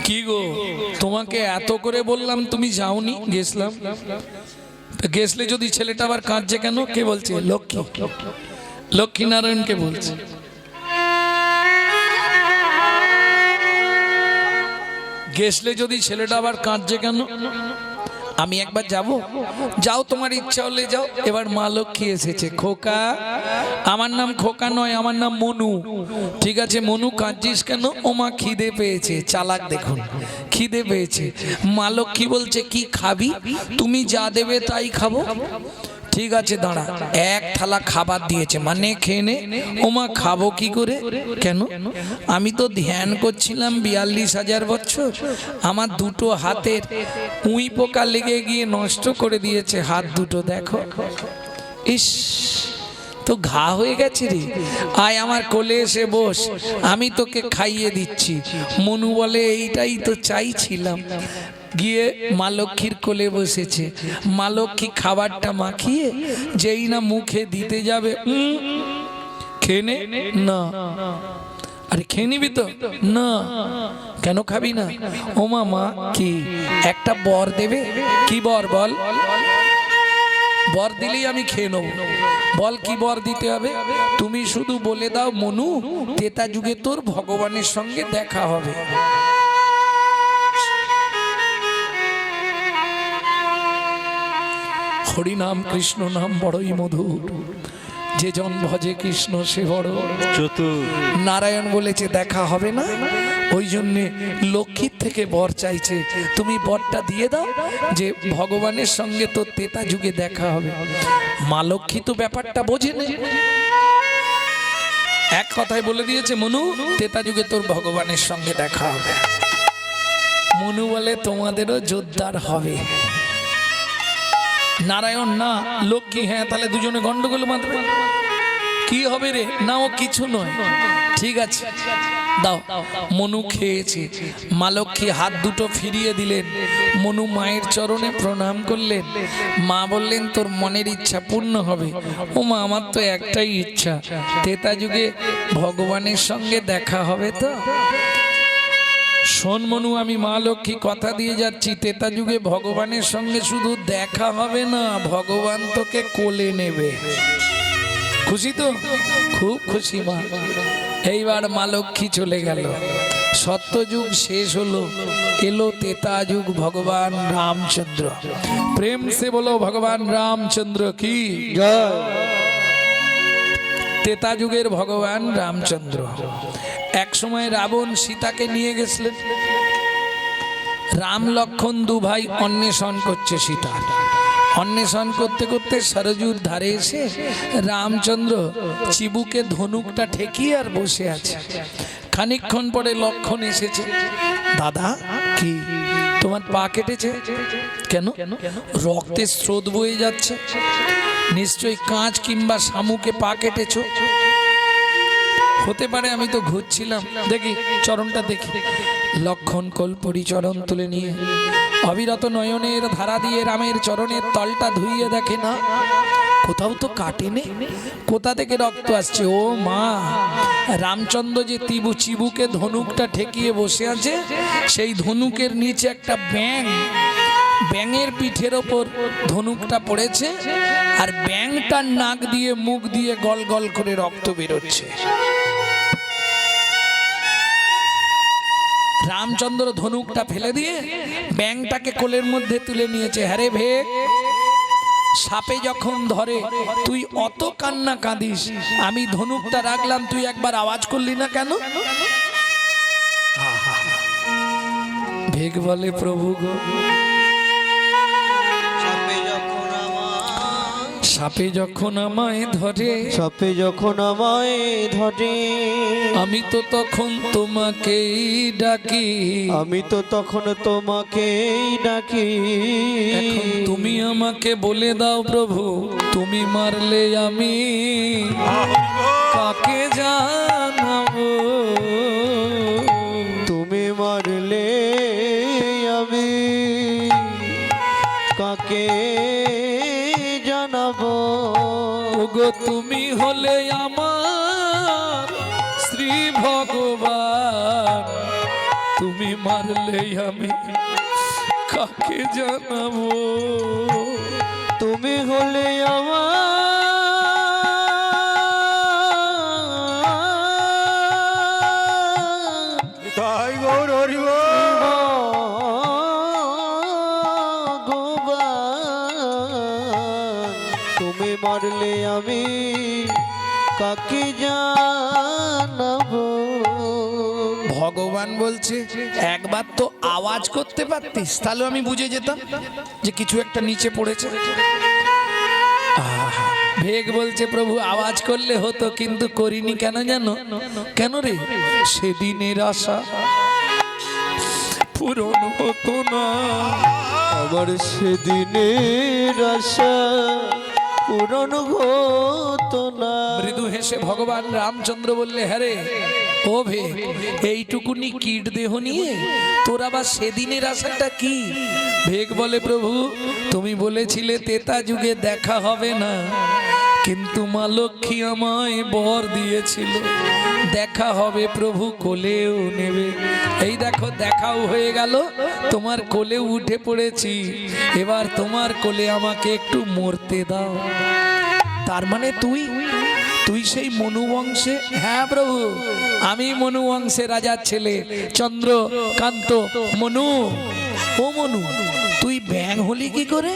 কি গো তোমাকে এত করে বললাম তুমি যাওনি, গেছলাম, গেছলে যদি ছেলেটা আবার কাঁদছে কেন? কে বলছে? লক্ষ্মী, লক্ষ্মী নারায়ণকে বলছে। গেছলে যদি ছেলেটা আবার কাঁদছে কেন? আমি একবার যাব। যাও, তোমার ইচ্ছা হলে যাও। এবার মা লক্ষ্মী এসেছে। খোকা, আমার নাম খোকা নয়, আমার নাম মনু। ঠিক আছে মনু, কাঁদছিস কেন? ও মা খিদে পেয়েছে। চালাক দেখুন, খিদে পেয়েছে। মা লক্ষ্মী বলছে কি খাবি? তুমি যা দেবে তাই খাবো। ঠিক আছে দাঁড়া, এক থালা খাবার দিয়েছে, মানে খেয়ে নে। ওমা খাবো কি করে? কেন? আমি তো ধ্যান করছিলাম 42,000 বছর, আমার দুটো হাতের উই পোকা লেগে গিয়ে নষ্ট করে দিয়েছে হাত দুটো, দেখো। ইস, তো ঘা হয়ে গেছে রে। আয় আমার কোলে এসে বস, আমি তোকে খাইয়ে দিচ্ছি। মনু বলে এইটাই তো চাইছিলাম। গিয়ে মা লক্ষ্মীর কোলে বসেছে। মা লক্ষ্মী খাবারটা মাখিয়ে যেই না মুখে দিতে যাবে, খেয়ে নে না। আরে খেয়ে নিবি তো? না। কেন খাবি না? ও মা কি একটা বর দেবে? কি বর বল? বর দিলেই আমি খেয়ে নেবো। বল কি বর দিতে হবে? তুমি শুধু বলে দাও মনু, ত্রেতা যুগে তোর ভগবানের সঙ্গে দেখা হবে। হরি নাম কৃষ্ণ নাম বড়ই মধুর, যে জন ভজে কৃষ্ণ সে বড় চতুর। নারায়ণ বলেছে দেখা হবে না, ওই জন্যে লক্ষ্মীর থেকে বর চাইছে। তুমি বরটা দিয়ে দাও যে ভগবানের সঙ্গে তোর ত্রেতা যুগে দেখা হবে। মা লক্ষ্মী তো ব্যাপারটা বোঝে না, এক কথায় বলে দিয়েছে মনু, ত্রেতা যুগে তোর ভগবানের সঙ্গে দেখা হবে। মনু বলে তোমাদেরও জোরদার হবে। নারায়ণ না, লক্ষ্মী হ্যাঁ, তাহলে দুজনে গন্ডগোল বাঁধবে। কি হবে রে? না ও কিছু নয়। ঠিক আছে দাও। মনু খেয়েছে। মা লক্ষ্মী হাত দুটো ফিরিয়ে দিলেন। মনু মায়ের চরণে প্রণাম করলেন। মা বললেন তোর মনের ইচ্ছা পূর্ণ হবে। ও মা, আমার তো একটাই ইচ্ছা, ত্রেতা যুগে ভগবানের সঙ্গে দেখা হবে। তো শোন মনু, আমি মা লক্ষ্মী কথা দিয়ে যাচ্ছি, ত্রেতা যুগে ভগবানের সঙ্গে শুধু দেখা হবে না, ভগবান তোকে কোলে নেবে। খুশি তো? খুব খুশি মা। এইবার মা লক্ষ্মী চলে গেল। সত্যযুগ শেষ হলো, এলো ত্রেতা যুগ, ভগবান রামচন্দ্র। প্রেম সে বলো ভগবান রামচন্দ্র কি জয়। ত্রেতা যুগের ভগবান রামচন্দ্র। এক সময় রাবণ সীতাকে নিয়ে গেছিলেন। রাম লক্ষণ দু ভাই অন্বেষণ করছে সীতার। অন্বেষণ করতে করতে সরজুর ধারে এসে রামচন্দ্র চিবুকে ধনুকটা ঠেকিয়ে আর বসে আছে। খানিকক্ষণ পরে লক্ষণ এসেছে। দাদা কি তোমার পা কেটেছে কেন? রক্তের স্রোত বয়ে যাচ্ছে, নিশ্চয়ই কাঁচ কিংবা শামুকে পা কেটেছো। হতে পারে, আমি তো ঘুরছিলাম, দেখি চরণটা দেখি। লক্ষণ কল্পরি চরণ তুলে নিয়ে অবিরত নয়নের ধারা দিয়ে রামের চরণের তলটা ধুইয়ে দেখে না, কোথাও তো কাটেনি। কোথা থেকে রক্ত আসছে? ও মা, রামচন্দ্র যে চিবুকে ধনুকটা ঠেকিয়ে বসে আছে, সেই ধনুকের নিচে একটা ব্যাঙ, ব্যাঙের পিঠের ওপর ধনুকটা পড়েছে, আর ব্যাঙটার নাক দিয়ে মুখ দিয়ে গল গল করে রক্ত বেরোচ্ছে। রামচন্দ্র ধনুকটা ফেলে দিয়ে ব্যাঙটাকে কোলের মধ্যে তুলে নিয়েছে। হ্যারে ভেক, সাপে যখন ধরে তুই অত কান্না কাঁদিস, আমি ধনুকটা রাখলাম, তুই একবার আওয়াজ করলি না কেন? ভেক বলে প্রভু গো, সাপে যখন আমায় ধরে, সাপে যখন আমায় ধরে, আমি তো তখন তোমাকেই ডাকি, আমি তো তখন তোমাকেই ডাকি। এখন তুমি আমাকে বলে দাও প্রভু, তুমি মারলে আমি কাকে জানাবো? তুমি মারলে আমি কাকে জানাবো? ওগো তুমি হলে আমার শ্রী ভগবান, তুমি মারলে আমি কাকে জানাবো? তুমি হলে আমার তাই গৌর হরি বল। ভগবান, তুমি মারলে আমি কাকে জানাবো? ভগবান বলছে একবার তো আওয়াজ করতে পারতিস, তাহলে আমি বুঝে যেতাম যে কিছু একটা নিচে পড়েছে। ভেগ বলছে প্রভু আওয়াজ করলে হতো, কিন্তু করিনি কেন জানো? কেন রে? সেদিনের আশা পূরণ হতো না। আবার সেদিনের আশা পূরণ হতো না। মৃদু হেসে ভগবান রামচন্দ্র বললে, হ্যাঁ রে ও ভেগ, এইটুকুনি কীট দেহ নিয়ে তোর আবার সেদিনের আশাটা কি? ভেগ বলে, প্রভু তুমি বলেছিলে তেতা যুগে দেখা হবে না, কিন্তু মা লক্ষ্মী আমায় বর দিয়েছিল দেখা হবে, প্রভু কোলেও নেবে। এই দেখো দেখাও হয়ে গেল, তোমার কোলে উঠে পড়েছি, এবার তোমার কোলে আমাকে একটু মরতে দাও। তার মানে তুই সেই মনু বংশে? হ্যাঁ প্রভু, আমি মনু বংশে রাজার ছেলে চন্দ্রকান্ত মনু। ও মনু, তুই ব্যাং হলি কি করে?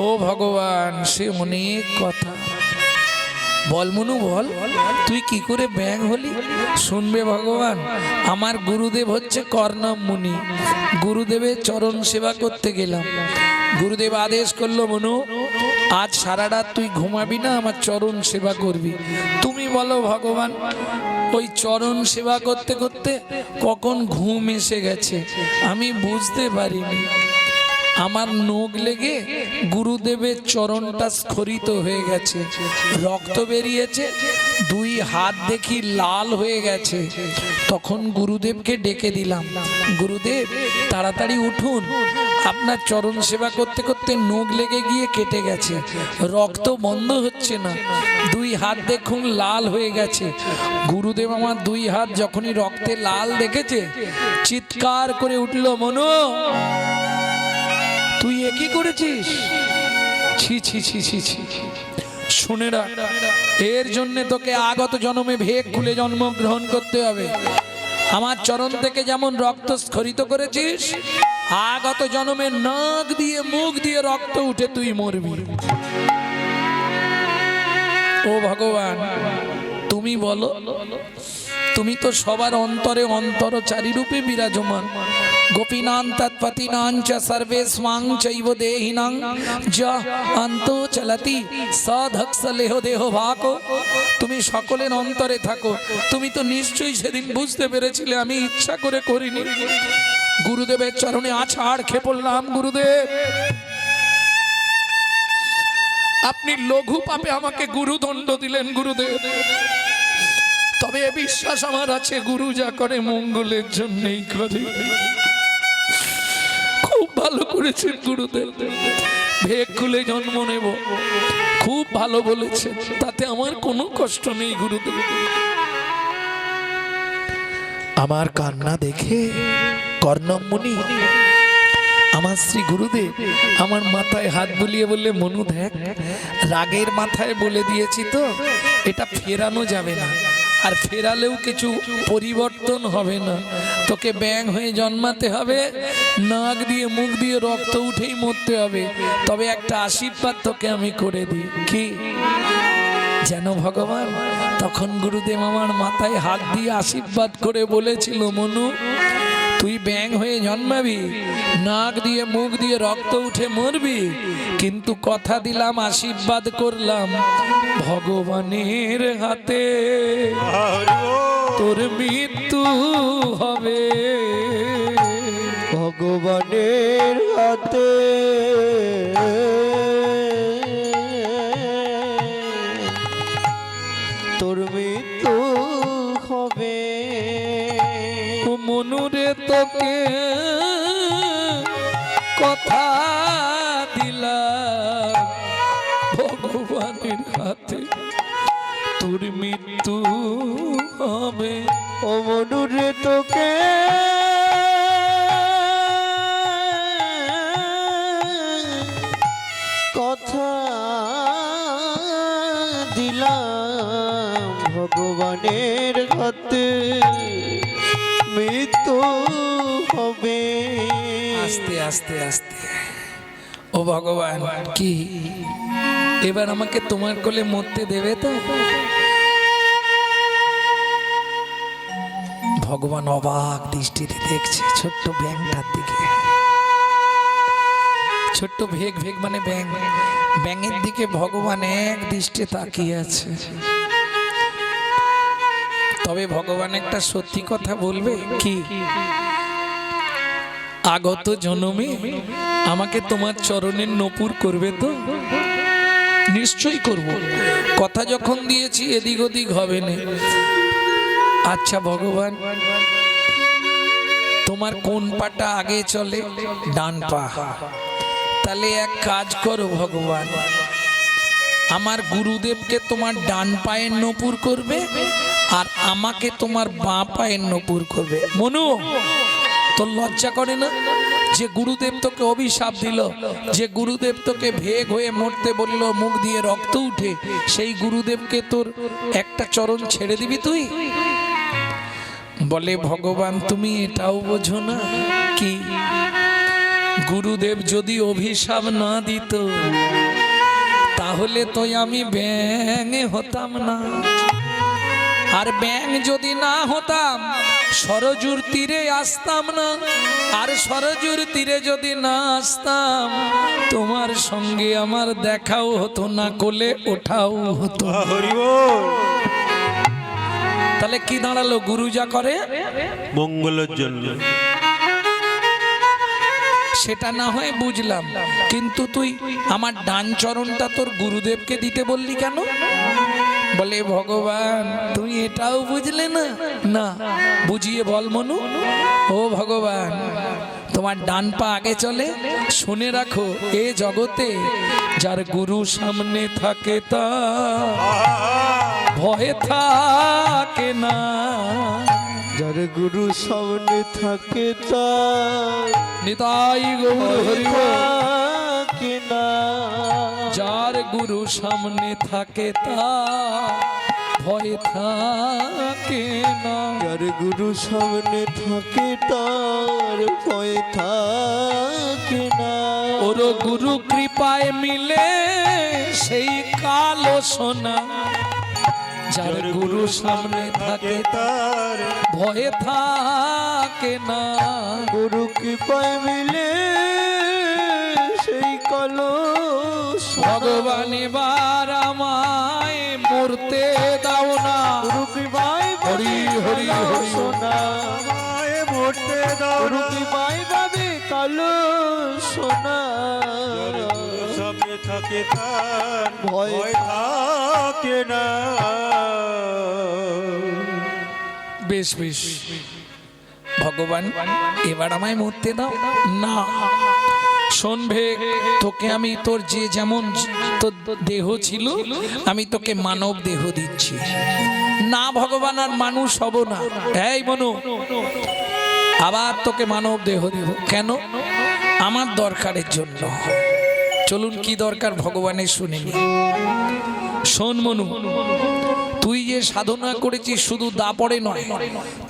ও ভগবান, সে অনেক কথা। বল মনু বল, তুই কি করে ব্যাং হলি? শুনবে ভগবান, আমার গুরুদেব হচ্ছে কর্ণব মুনি, গুরুদেবের চরণ সেবা করতে গেলাম। গুরুদেব আদেশ করলো, মনু আজ সারা রাত তুই ঘুমাবি না, আমার চরণ সেবা করবি। তুমি বলো ভগবান, ওই চরণ সেবা করতে করতে কখন ঘুম এসে গেছে আমি বুঝতে পারিনি। আমার নখ লেগে গুরুদেবের চরণটা স্খলিত হয়ে গেছে, রক্ত বেরিয়েছে, দুই হাত দেখি লাল হয়ে গেছে। তখন গুরুদেবকে ডেকে দিলাম, গুরুদেব তাড়াতাড়ি উঠুন, আপনার চরণ সেবা করতে করতে নখ লেগে গিয়ে কেটে গেছে, রক্ত বন্ধ হচ্ছে না, দুই হাত দেখুন লাল হয়ে গেছে। গুরুদেব আমার দুই হাত যখনই রক্তে লাল দেখেছে, চিৎকার করে উঠল, মনু তুই এ কি করেছিস? ছি ছি ছি ছি ছি। শুনে রাখ, এর জন্য তোকে আগত জন্মে ভেগ খুলে জন্মগ্রহণ করতে হবে। আমার চরণ থেকে যেমন রক্ত স্খলিত করেছিস, আগত জন্মে নাক দিয়ে মুখ দিয়ে রক্ত উঠে তুই মরবি। ও ভগবান, তুমি বলো, তুমি তো সবার অন্তরে অন্তরচারী রূপে বিরাজমান। গোপীনাং তৎপতিনাং চ সর্বেস্বাং চৈব দেহিনাং যা অন্তো চলতি সধক্সলেহ দেহ ভাকো। তুমি সকলের অন্তরে থাকো, তুমি তো নিশ্চয়ই সেদিন বুঝতে পেরেছিলে আমি ইচ্ছা করে করিনি। গুরুদেবের চরণে আছাড় খেয়ে পড়লাম, গুরুদেব আপনি লঘু পাপে আমাকে গুরুদণ্ড দিলেন গুরুদেব, তবে বিশ্বাস আমার আছে গুরু যা করে মঙ্গলের জন্যই করে। খুব ভালো করেছেন গুরুদেব, ভেগ খুলে জন্ম নেব, খুব ভালো বলেছে, তাতে আমার কোনো কষ্ট নেই গুরুদেব। আমার কান্না দেখে কর্ণব মুনি, আমার শ্রী গুরুদেব আমার মাথায় হাত বুলিয়ে বললে, মনু দেখ রাগের মাথায় বলে দিয়েছি তো, এটা ফেরানো যাবে না, আর ফেরালেও কিছু পরিবর্তন হবে না, তোকে ব্যাং হয়ে জন্মাতে হবে, নাক দিয়ে মুখ দিয়ে রক্ত উঠেই মরতে হবে, তবে একটা আশীর্বাদ তোকে আমি করে দিই। কি যেন ভগবান? তখন গুরুদেব আমার মাথায় হাত দিয়ে আশীর্বাদ করে বলেছিল, মনু তুই ব্যাং হয়ে জন্মাবি, নাক দিয়ে মুখ দিয়ে রক্ত উঠে মরবি, কিন্তু কথা দিলাম, আশীর্বাদ করলাম, ভগবানের হাতে তোর মৃত্যু হবে, ভগবানের হাতে তোর মৃত্যু হবে। ও মনুরে তোকে কথা দিলাম, ভগবানের হাতে তোর মৃত্যু হবে। ও মনুরে তোকে প্রাণের হাতে মৃত্যু হবে। আস্তে আস্তে আস্তে। ও ভগবান, কি এবার আমাকে তোমার কোলে মরতে দেবে তো? ভগবান অবাক দৃষ্টিতে দেখছে ছোট্ট ব্যাঙটার দিকে। ছোট্ট ভেগ ভেগ মানে ব্যাঙ, ব্যাঙের দিকে ভগবান এক দৃষ্টে তাকিয়ে আছে। তবে ভগবান একটা সত্যি কথা বলবে, কি আগত জন্মে আমাকে তোমার চরণের নপুর করবে তো? নিশ্চয়ই করব, কথা যখন দিয়েছি এদিক ওদিক হবে না। আচ্ছা ভগবান, তোমার কোন পাটা আগে চলে? ডান পা। তাহলে এক কাজ করো ভগবান, আমার গুরুদেবকে তোমার ডান পায়ের নপুর করবে আর আমাকে তোমার বাঁ পায়ের নপুর করবে। মনু, তোর লজ্জা করে না যে গুরুদেব তোকে অভিশাপ দিল, যে গুরুদেব তোকে ভেগ হয়ে মরতে বলল, মুখ দিয়ে রক্ত উঠে, সেই গুরুদেবকে তোর একটা চরণ ছেড়ে দিবি তুই? বলে ভগবান তুমি এটাও বোঝো না কি গুরুদেব যদি অভিশাপ না দিত তাহলে তো আমি ব্যাঙে হতাম না, আর ব্যাঙ যদি না হতাম সরজুর তীরে আসতাম না, আর সরজুর তীরে যদি না আসতাম তোমার সঙ্গে আমার দেখাও হতো না, কোলে ওঠাও হতো। হরি বল। তাহলে কি দাঁড়ালো? গুরু যা করে মঙ্গলের জন্য। সেটা না হয় বুঝলাম, কিন্তু তুই আমার ডান চরণটা তোর গুরুদেবকে দিতে বললি কেন? বলে ভগবান তুমি এটাও বুঝলে না? না, বুঝিয়ে বল মনু। ও ভগবান, তোমার ডান পা আগে চলে। শুনে রাখো, এ জগতে যার গুরু সামনে থাকে তা ভয়ে থাকে না। যার গুরু সামনে থাকে তার নিতাই গৌর হরি বল। থাকে না। যার গুরু সামনে থাকে তা ভয়ে থাকে না। যার গুরু সামনে থাকে তার ভয় থাকে না। ওর গুরু কৃপায় মিলে সেই কালো সোনা। যার গুরু সামনে থাকে তার ভয়ে থাকে না। গুরু কৃপায় মিলে সেই কালো ভগবান এবার আমায় মরতে দাও না। গুরু কৃপায় হরি হরি হরি সোনা। মায়ে মরতে দাও গুরু না। কৃপায় পাবে কালো সোনা। সামনে থাকে তার ভয় ভয় থাকে না। বেশ বেশ ভগবান এবার আমায় মরতে দাও না। শোনবে, তোকে আমি তোর যে যেমন তোর দেহ ছিল আমি তোকে মানব দেহ দিচ্ছি না। ভগবান আর মানুষ হব না। এই মনু, আবার তোকে মানব দেহ দেব। কেন? আমার দরকারের জন্য। চলুন কি দরকার ভগবানের শুনে নি। শোন মনু, তুই যে সাধনা করেছিস শুধু দাপড়ে নয়,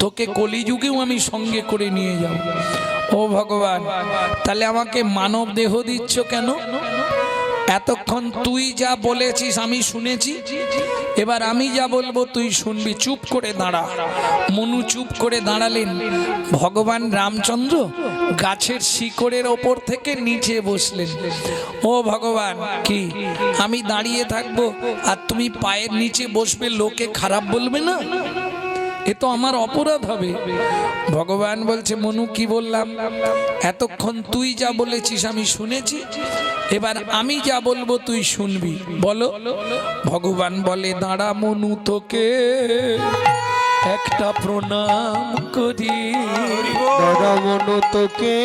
তোকে কলিযুগেও আমি সঙ্গে করে নিয়ে যাব। ও ভগবান, তাহলে আমাকে মানব দেহ দিচ্ছ কেন? এতক্ষণ তুই যা বলেছিস আমি শুনেছি, এবার আমি যা বলবো তুই শুনবি। চুপ করে দাঁড়া। মনু চুপ করে দাঁড়ালেন। ভগবান রামচন্দ্র গাছের শিকড়ের ওপর থেকে নিচে বসলেন। ও ভগবান, কি আমি দাঁড়িয়ে থাকবো আর তুমি পায়ের নিচে বসবে, লোকে খারাপ বলবে না? এ তো আমার অপরাধ হবে। ভগবান বলছে মনু কি বললাম? এতক্ষণ তুই যা বলেছিস আমি শুনেছি, এবার আমি যা বলবো তুই শুনবি। বলো। ভগবান বলে দাঁড়া মনু, তোকে একটা প্রণাম করি। দাদা মনো তোকে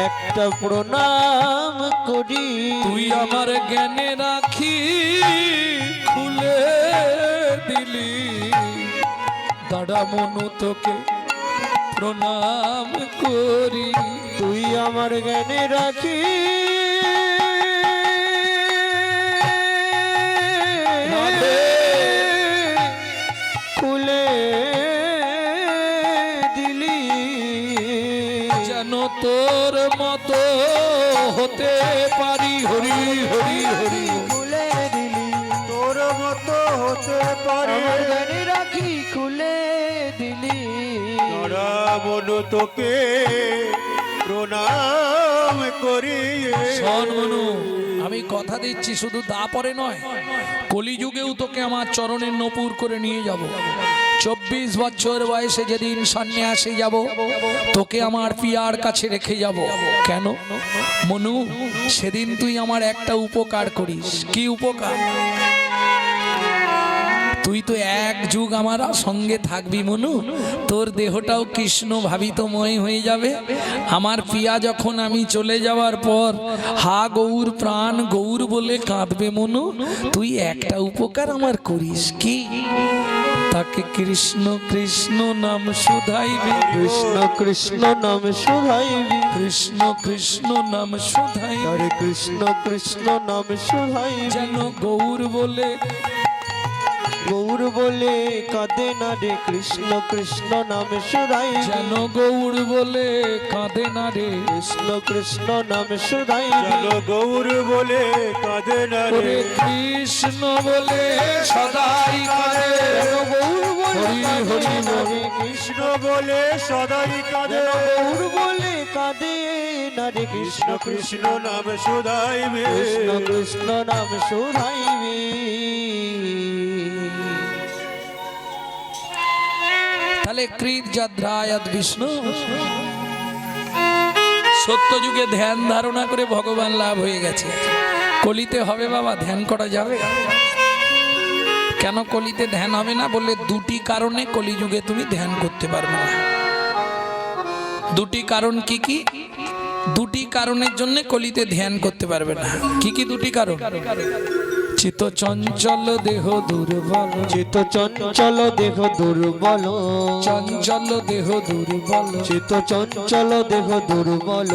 একটা প্রণাম করি। তুই আমার জ্ঞানে রাখি খুলে দিলি। দাঁড়া মনু, তোকে প্রণাম করি। তুই আমার জ্ঞানে রাখি তোর মতো হতে পারি হরি হরি হরি খুলে দিলি তোর মতো হতে পারে আমার জ্ঞানী রাখি খুলে দিলি তারা মন তোকে প্রণাম করি শোন মনু, আমি কথা দিচ্ছি শুধু দাপরে নয়, কলিযুগেও তোকে আমার চরণের নপুর করে নিয়ে যাব। 24 বছর বয়সে যেদিন সন্ন্যাসে যাব, তোকে আমার পিয়ার কাছে রেখে যাব। কেন মনু? সেদিন তুই আমার একটা উপকার করিস। কি উপকার? তুই তো এক যুগ আমার সঙ্গে থাকবি মনু, তোর দেহটাও কৃষ্ণ ভাবিতময় হয়ে যাবে। আমার পিয়া যখন আমি চলে যাওয়ার পর হা গৌর প্রাণ গৌর বলে কাঁদবে মনু। তুই একটা উপকার আমার করিস। কি? তাকে কৃষ্ণ কৃষ্ণ নাম শুধাইবি, কৃষ্ণ কৃষ্ণ নাম শুধাইবি, কৃষ্ণ কৃষ্ণ নাম শুধাইবি, হরে কৃষ্ণ কৃষ্ণ নাম শুধাইবি, যেন গৌর বলে গৌর বলে কাঁদে না রে, কৃষ্ণ কৃষ্ণ নাম শুধাইবি, যেন গৌর বলে কাঁদে না রে। কৃষ্ণ কৃষ্ণ নাম শুধাইবি, চলো গৌর বলে কাঁদে না রে ওরে কৃষ্ণ বলে সদাই কাঁদে, গৌর বলে হরি হরি বলে কৃষ্ণ বলে সদাই কাঁদে গৌর বলে কাঁদে না রে, কৃষ্ণ কৃষ্ণ নাম শুধাইবে কৃষ্ণ কৃষ্ণ নাম শুধাইবি। তাহলে কৃত যদ্রায়ত বিষ্ণু, সত্য যুগে ধ্যান ধারণা করে ভগবান লাভ হয়ে গেছে। কলিতে হবে বাবা, ধ্যান করা যাবে? কেন কলিতে ধ্যান হবে না? বললে দুটি কারণে কলিযুগে তুমি ধ্যান করতে পারবে না। দুটি কারণ কি কি? দুটি কারণের জন্য কলিতে ধ্যান করতে পারবে না। কি কি দুটি কারণ? চিত্ত চঞ্চল দেহ দুর্বল, চিত্ত চঞ্চল দেহ দুর্বল, চঞ্চল দেহ দুর্বল, চিত্ত চঞ্চল দেহ দুর্বল,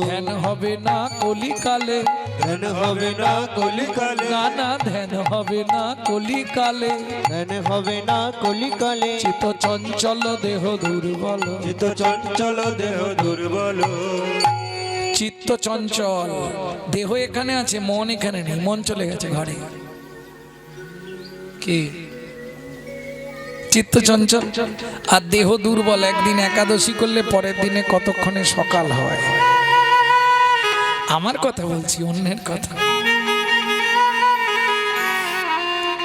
ধ্যান হবে না কলিকালে, ধ্যান হবে না কলিকালে, না না ধ্যান হবে না কলিকালে। ধ্যান হবে না কলিকালে, চিত্ত চঞ্চল দেহ দুর্বল, চিত্ত চঞ্চল দেহ দুর্বল চিত্ত চঞ্চল, দেহ এখানে আছে, মন এখানে নেই, মন চলে গেছে ঘরে। কি? চিত্ত চঞ্চল আর দেহ দুর্বল। একদিন একাদশী করলে পরের দিনে কতক্ষণে সকাল হয়। আমার কথা বলছি, অন্যের কথা।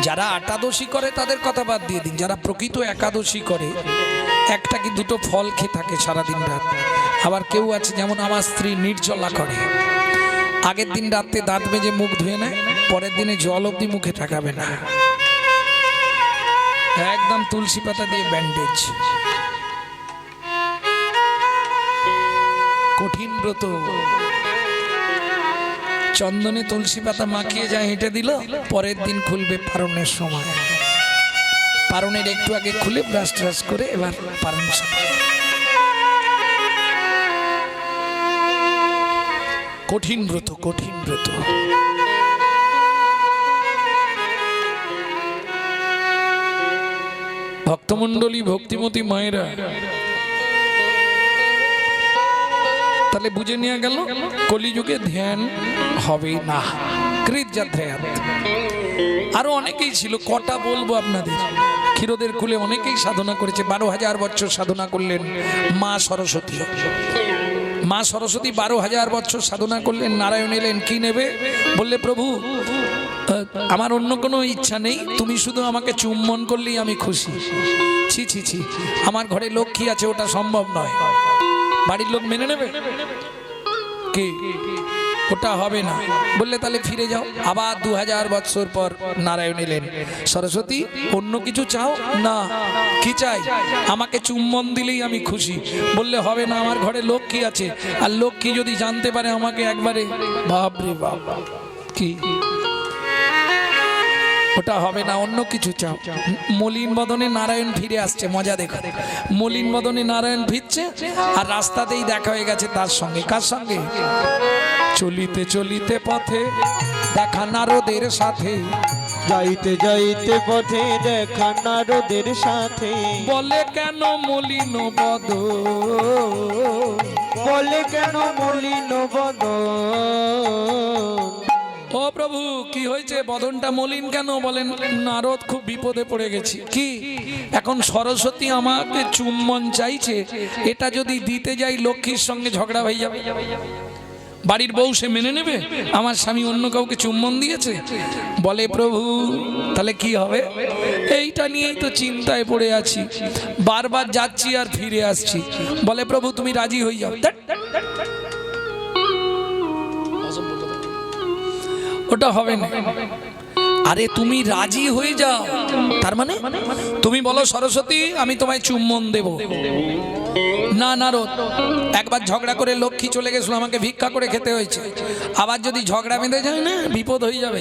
যারা একাদশী করে তাদের কথা বাদ দিয়ে দিন। যারা প্রকৃত একাদশী করে একটা কি দুটো ফল খেয়ে থাকে সারাদিন রাত। আবার কেউ আছে, যেমন আমার স্ত্রী নির্জলা করে, আগের দিন রাতে দাঁত বেজে মুখ ধুয়ে নেয়, পরের দিনে জল অবধি মুখে ঠাকাবে না, একদম তুলসী পাতা দিয়ে ব্যান্ডেজ। কঠিন ব্রত। চন্দনে তুলসী পাতা মাখিয়ে যা হেঁটে দিল, পরের দিন খুলবে পারণের সময়। পারণের একটু আগে খুলে ব্রাশ ট্রাশ করে এবার পারণ। কঠিন ব্রত, কঠিন ব্রত। ভক্তমণ্ডলী, ভক্তিমতী মায়েরা, তাহলে বুঝে নেওয়া গেল কলিযুগে ধ্যান হবে না। কৃত যদ্রায়ত। আরো অনেকেই ছিল, কটা বলবো আপনাদের। ক্ষীরোদের কুলে অনেকেই সাধনা করেছে। 12,000 বছর সাধনা করলেন মা সরস্বতী। মা সরস্বতী 12,000 বছর সাধনা করলেন। নারায়ণ এলেন, কি নেবে? বললে প্রভু আমার অন্য কোনো ইচ্ছা নেই, তুমি শুধু আমাকে চুম্বন করলেই আমি খুশি। ছি ছি ছি, আমার ঘরে লক্ষ্মী আছে, ওটা সম্ভব নয়। বাড়ির লোক মেনে নেবে কি? ওটা হবে না। বললে তাহলে ফিরে যাও। আবার 2000 বছর পর নারায়ণ এলেন, সরস্বতী অন্য কিছু চাও? না। কি চাই? আমাকে চুম্বন দিলেই আমি খুশি। বললে হবে না, আমার ঘরে লক্ষ্মী আছে, আর লক্ষ্মী যদি জানতে পারে আমাকে একবারে, বাপরে বাপ। কি? ওটা হবে না, অন্য কিছু চাও। মলিন বদনে নারায়ণ ফিরে আসছে, মজা দেখো। মলিন বদনে নারায়ণ ফিরছে, আর রাস্তাতেই দেখা হয়ে গেছে তার সঙ্গে। কার সঙ্গে? চলিতে চলিতে পথে দেখা নারদের সাথে, যাইতে যাইতে পথে দেখা নারদের সাথে। বলে কেন মলিন বদ, বলে বলে কেন মলিন বদন? ও প্রভু কি হয়েছে, বদনটা মলিন কেন? বলেন নারদ খুব বিপদে পড়ে গেছি। কি এখন সরস্বতী আমাকে চুম্বন চাইছে, এটা যদি দিতে যাই লক্ষ্মীর সঙ্গে ঝগড়া হয়ে যাবে। বাড়ির বউ সে মেনে নেবে আমার স্বামী অন্য কাউকে চুম্বন দিয়েছে? বলে প্রভু তাহলে কি হবে? এইটা নিয়েই তো চিন্তায় পড়ে আছি, বারবার যাচ্ছি আর ফিরে আসছি। বলে প্রভু তুমি রাজি হয়ে যাও। ধ্যাৎ, ওটা হবে না। আরে তুমি রাজি হয়ে যাও, তার মানে তুমি বলো সরস্বতী আমি তোমায় চুম্বন দেব। না নারদ, একবার ঝগড়া করে লক্ষ্মী চলে গেছিল, আমাকে ভিক্ষা করে খেতে হয়েছে। আবার যদি ঝগড়া বেঁধে যায় না বিপদ হয়ে যাবে।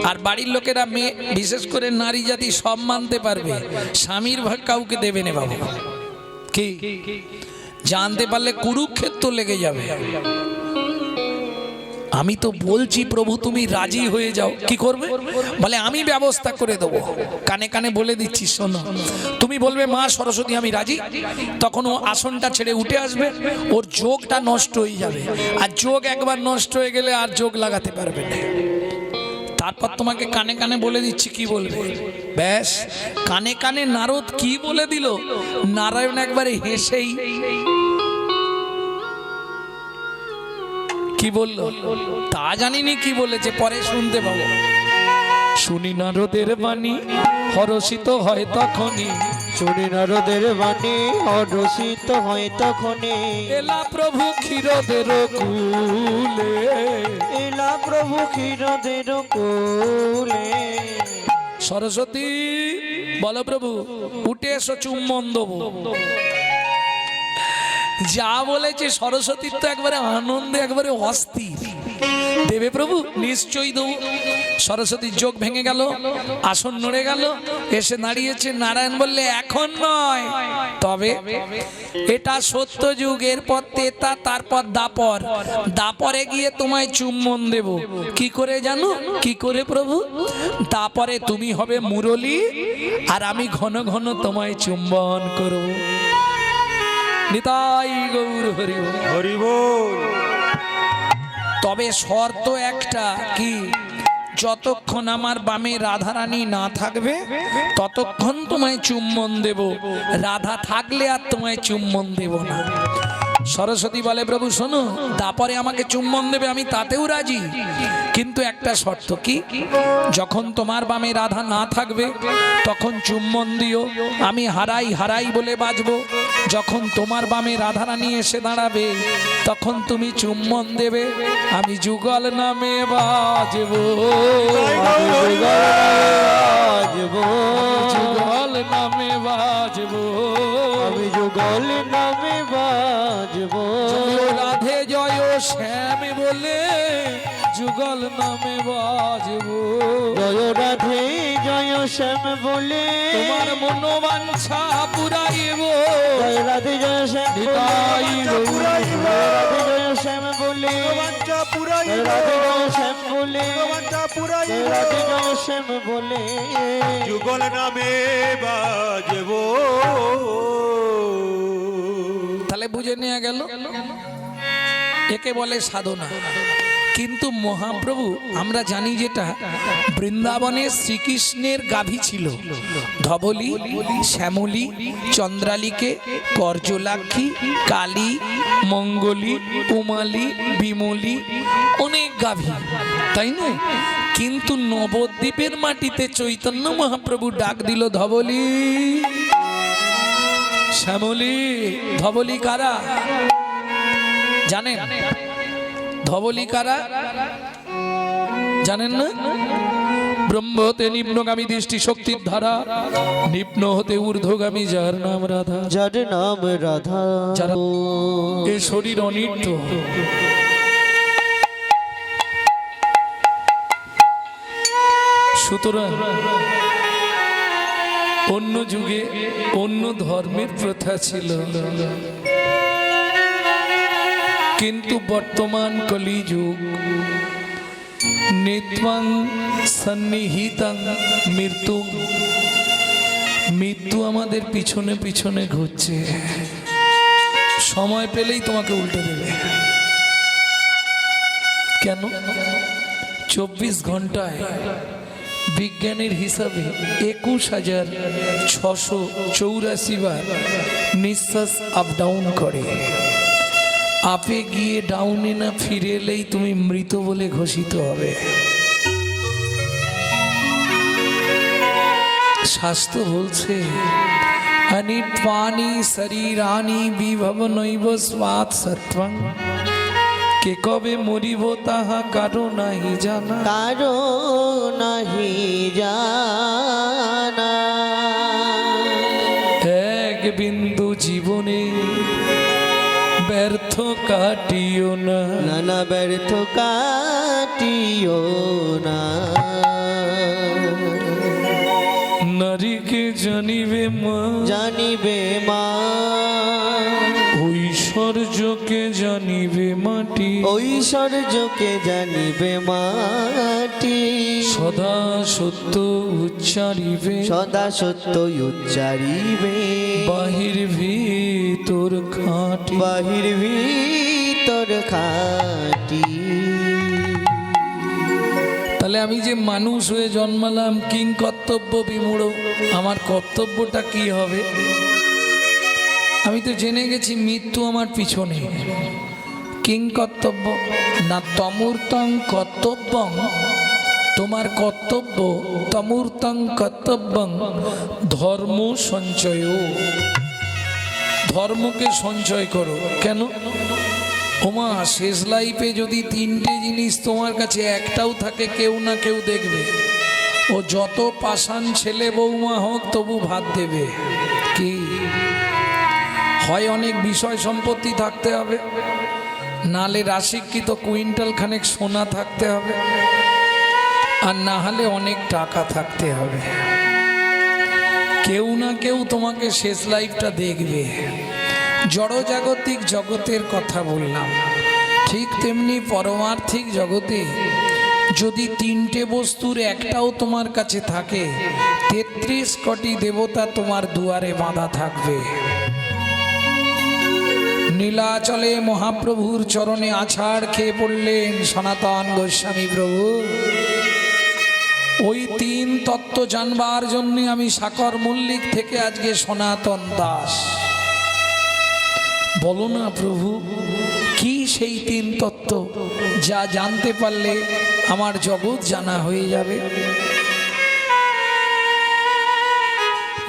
আর বাড়ির লোকেরা মেয়ে বিশেষ করে নারী জাতি সব মানতে পারবে, স্বামীর ভাগ কাউকে দেবে না বাবা। কি জানতে পারলে কুরুক্ষেত্র লেগে যাবে। আমি তো বলছি প্রভু তুমি রাজি হয়ে যাও। কি করবে? বলে আমি ব্যবস্থা করে দেবো। কানে কানে বলে দিচ্ছি শোনো, তুমি বলবে মা সরস্বতী আমি রাজি, তখন ও আসনটা ছেড়ে উঠে আসবে, ওর যোগটা নষ্ট হয়ে যাবে। আর যোগ একবার নষ্ট হয়ে গেলে আর যোগ লাগাতে পারবে না। তারপর তোমাকে কানে কানে বলে দিচ্ছি কি বলবে। ব্যাস কানে কানে নারদ কি বলে দিল, নারায়ণ একবারে হেসেই কি বলল তা জানিনি, কি বলেছে পরে শুনতে পাবো। শুনি নারদের বাণী হরষিত হয় তখনই, শুনি নারদের বাণী হরষিত হয় তখনই, এলা প্রভু ক্ষীরদের কুলে, এলা প্রভু ক্ষীরদের কোলে। সরস্বতী বলো প্রভু উঠে এসো চুম্বন দেবো। যা বলেছে সরস্বতীর তো একবারে আনন্দে একবারে অস্থির। দেবে প্রভু নিশ্চয়ই দেবো। সরস্বতীর চোখ ভেঙে গেল, আসন নড়ে গেল, এসে দাঁড়িয়েছে। নারায়ণ বললে এখন নয়, তবে এটা সত্য যুগ, এরপর তেতা, তারপর দাপর। দাপরে গিয়ে তোমায় চুম্বন দেব। কি করে জানো? কি করে প্রভু? দাপরে তুমি হবে মুরলী আর আমি ঘন ঘন তোমায় চুম্বন করব। নিতাই গৌর হরি বল। হরি বল। তবে শর্ত একটা, কি? যতক্ষণ আমার বামে রাধারানী না থাকবে ততক্ষণ তোমায় চুম্বন দেব, রাধা থাকলে আর তোমায় চুম্বন দেব না। সরস্বতী বলে প্রভু শোনো, তারপরে আমাকে চুম্বন দেবে আমি তাতেও রাজি, কিন্তু একটা শর্ত। কি? যখন তোমার বামে রাধা না থাকবে তখন চুম্বন দিও, আমি হারাই হারাই বলে বাজবো। যখন তোমার বামে রাধারানী এসে দাঁড়াবে তখন তুমি চুম্বন দেবে, আমি যুগল নামে বাজবো, যুগল নামে বাজবো, আমি যুগল নামে বাজবো। রাধে জয় শ্যাম বলে যুগল নামে বাজবো, জয় রাধে জয় শ্যাম বলে তোমার মনোবাঞ্ছা পুরাইব। জয় রাধে জয় শ্যাম নিতাই গৌর। রাধে জয় শ্যাম বলে বাঞ্ছা পুরাই জয় রাধে জয় শ্যাম বলে বাঞ্ছা পুরাই জয় রাধে জয় শ্যাম বলে যুগল নামে বাজব। তাহলে বুঝে নেওয়া গেল একে বলে সাধনা। কিন্তু মহাপ্রভু আমরা জানি যেটা বৃন্দাবনে শ্রীকৃষ্ণের গাভী ছিল ধবলী, শ্যামলী, চন্দ্রালিকে, করজলাক্ষী, কালী, মঙ্গলী, উমালী, বিমলী, অনেক গাভী, তাই না? কিন্তু নবদ্বীপের মাটিতে চৈতন্য মহাপ্রভু ডাক দিল ধবলী, শ্যামলী। ধবলী কারা জানেন? ধবলী কারা জানেন না? ব্রহ্ম হতে নিম্নগামী দৃষ্টি শক্তির ধারা, নিম্ন হতে ঊর্ধ্বগামী যার নাম রাধা, যার নাম রাধা, যারা এ শরীর অনিত্য। সুতরাং অন্য যুগে অন্য ধর্মের প্রথা ছিল, কিন্তু বর্তমান কলিযুগ নিত্যাং সন্নিহিতাং মৃত্যু, মৃত্যু আমাদের পিছনে পিছনে ঘুরছে। সময় পেলেই তোমাকে উল্টে দেবে। কেন? 24 ঘন্টায় বিজ্ঞানের হিসাবে 21,684 বার নিঃশ্বাস আপ ডাউন করে। আপে গিয়ে ডাউনে না ফিরে এলেই তুমি মৃত বলে ঘোষিত হবে। শাস্ত্র বলছে অনিত্বানি শরীরানি বিভবনৈব স্বাৎ সত্বং, কে কবে মরিব তাহা কারো নাহি জানা। কারো নাহি জানা। এক বিন্দু জীবনে ব্যর্থ কাটিও না, নানা ব্যর্থ কাটিও না। নারীকে জানিবে মা, জানিবে মা, ঐশ্বর্যকে জানিবে মাটি, ঐশ্বর্যকে জানিবে মাটি। সদা সত্য উচ্চারিবে, সদা সত্য উচ্চারিবে, বাহির ভিতর খাঁটি। বাহির ভিতর খাটি। তাহলে আমি যে মানুষ হয়ে জন্মালাম, কিং কর্তব্য বিমূঢ়, আমার কর্তব্যটা কি হবে? আমি তো জেনে গেছি মৃত্যু আমার পিছনে। কিং কর্তব্য না তমূর্তং কর্তব্যং, তোমার কর্তব্য তমূর্তং কর্তব্যং ধর্ম সঞ্চয়, ধর্মকে সঞ্চয় করো। কেন? ওমা শেষ লাইফে যদি 3টে জিনিস তোমার কাছে একটাও থাকে, কেউ না কেউ দেখবে। ও যত পাষাণ ছেলে বৌমা হোক তবু ভাত দেবে। কি হয়? অনেক বিষয় সম্পত্তি থাকতে হবে, নালে রাশিকৃত কুইন্টাল খানেক সোনা থাকতে হবে, আর না হলে অনেক টাকা থাকতে হবে। কেউ না কেউ তোমাকে শেষ লাইফটা দেখবে। জড়জাগতিক জগতের কথা বললাম, ঠিক তেমনি পরমার্থিক জগতে যদি 3টে বস্তুর একটাও তোমার কাছে থাকে, 33 কোটি দেবতা তোমার দুয়ারে বাঁধা থাকবে। নীলাচলে মহাপ্রভুর চরণে আছাড় খেয়ে পড়লেন সনাতন গোস্বামী প্রভু। ওই 3 তত্ত্ব জানবার জন্য আমি সাকর মল্লিক থেকে আজকে সনাতন দাস। বলো না প্রভু, কি সেই 3 তত্ত্ব যা জানতে পারলে আমার জগৎ জানা হয়ে যাবে?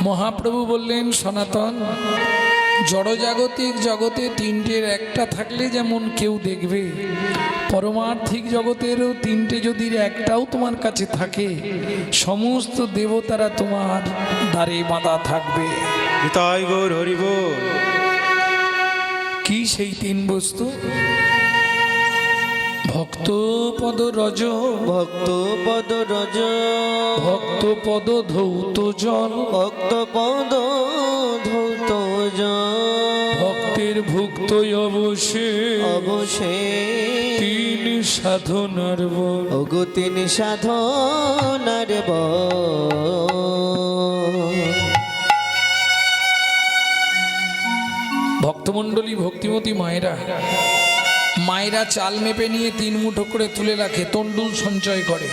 মহাপ্রভু বললেন, সনাতন, জড়জাগতিক জগতে 3টের একটা থাকলে যেমন কেউ দেখবে, পরমার্থিক জগতেরও 3টে যদি একটাও তোমার কাছে থাকে, সমস্ত দেবতারা তোমার দ্বারে বাঁধা থাকবে। নিতাই গৌর হরি বল। কি সেই 3 বস্তু? ভক্ত পদ রজ, ভক্ত পদ রজ, ভক্ত পদ ধৌত জল, ভক্ত পদ ধৌত জল, ভক্তের ভুক্ত অবশে অবশে 3 সাধনার বল। ওগো 3 সাধনার বল। ভক্তমণ্ডলী, ভক্তিমতী মায়েরা, মায়েরা চাল মেপে নিয়ে 3 মুঠো করে তুলে রাখে, তন্ডুল সঞ্চয় করে।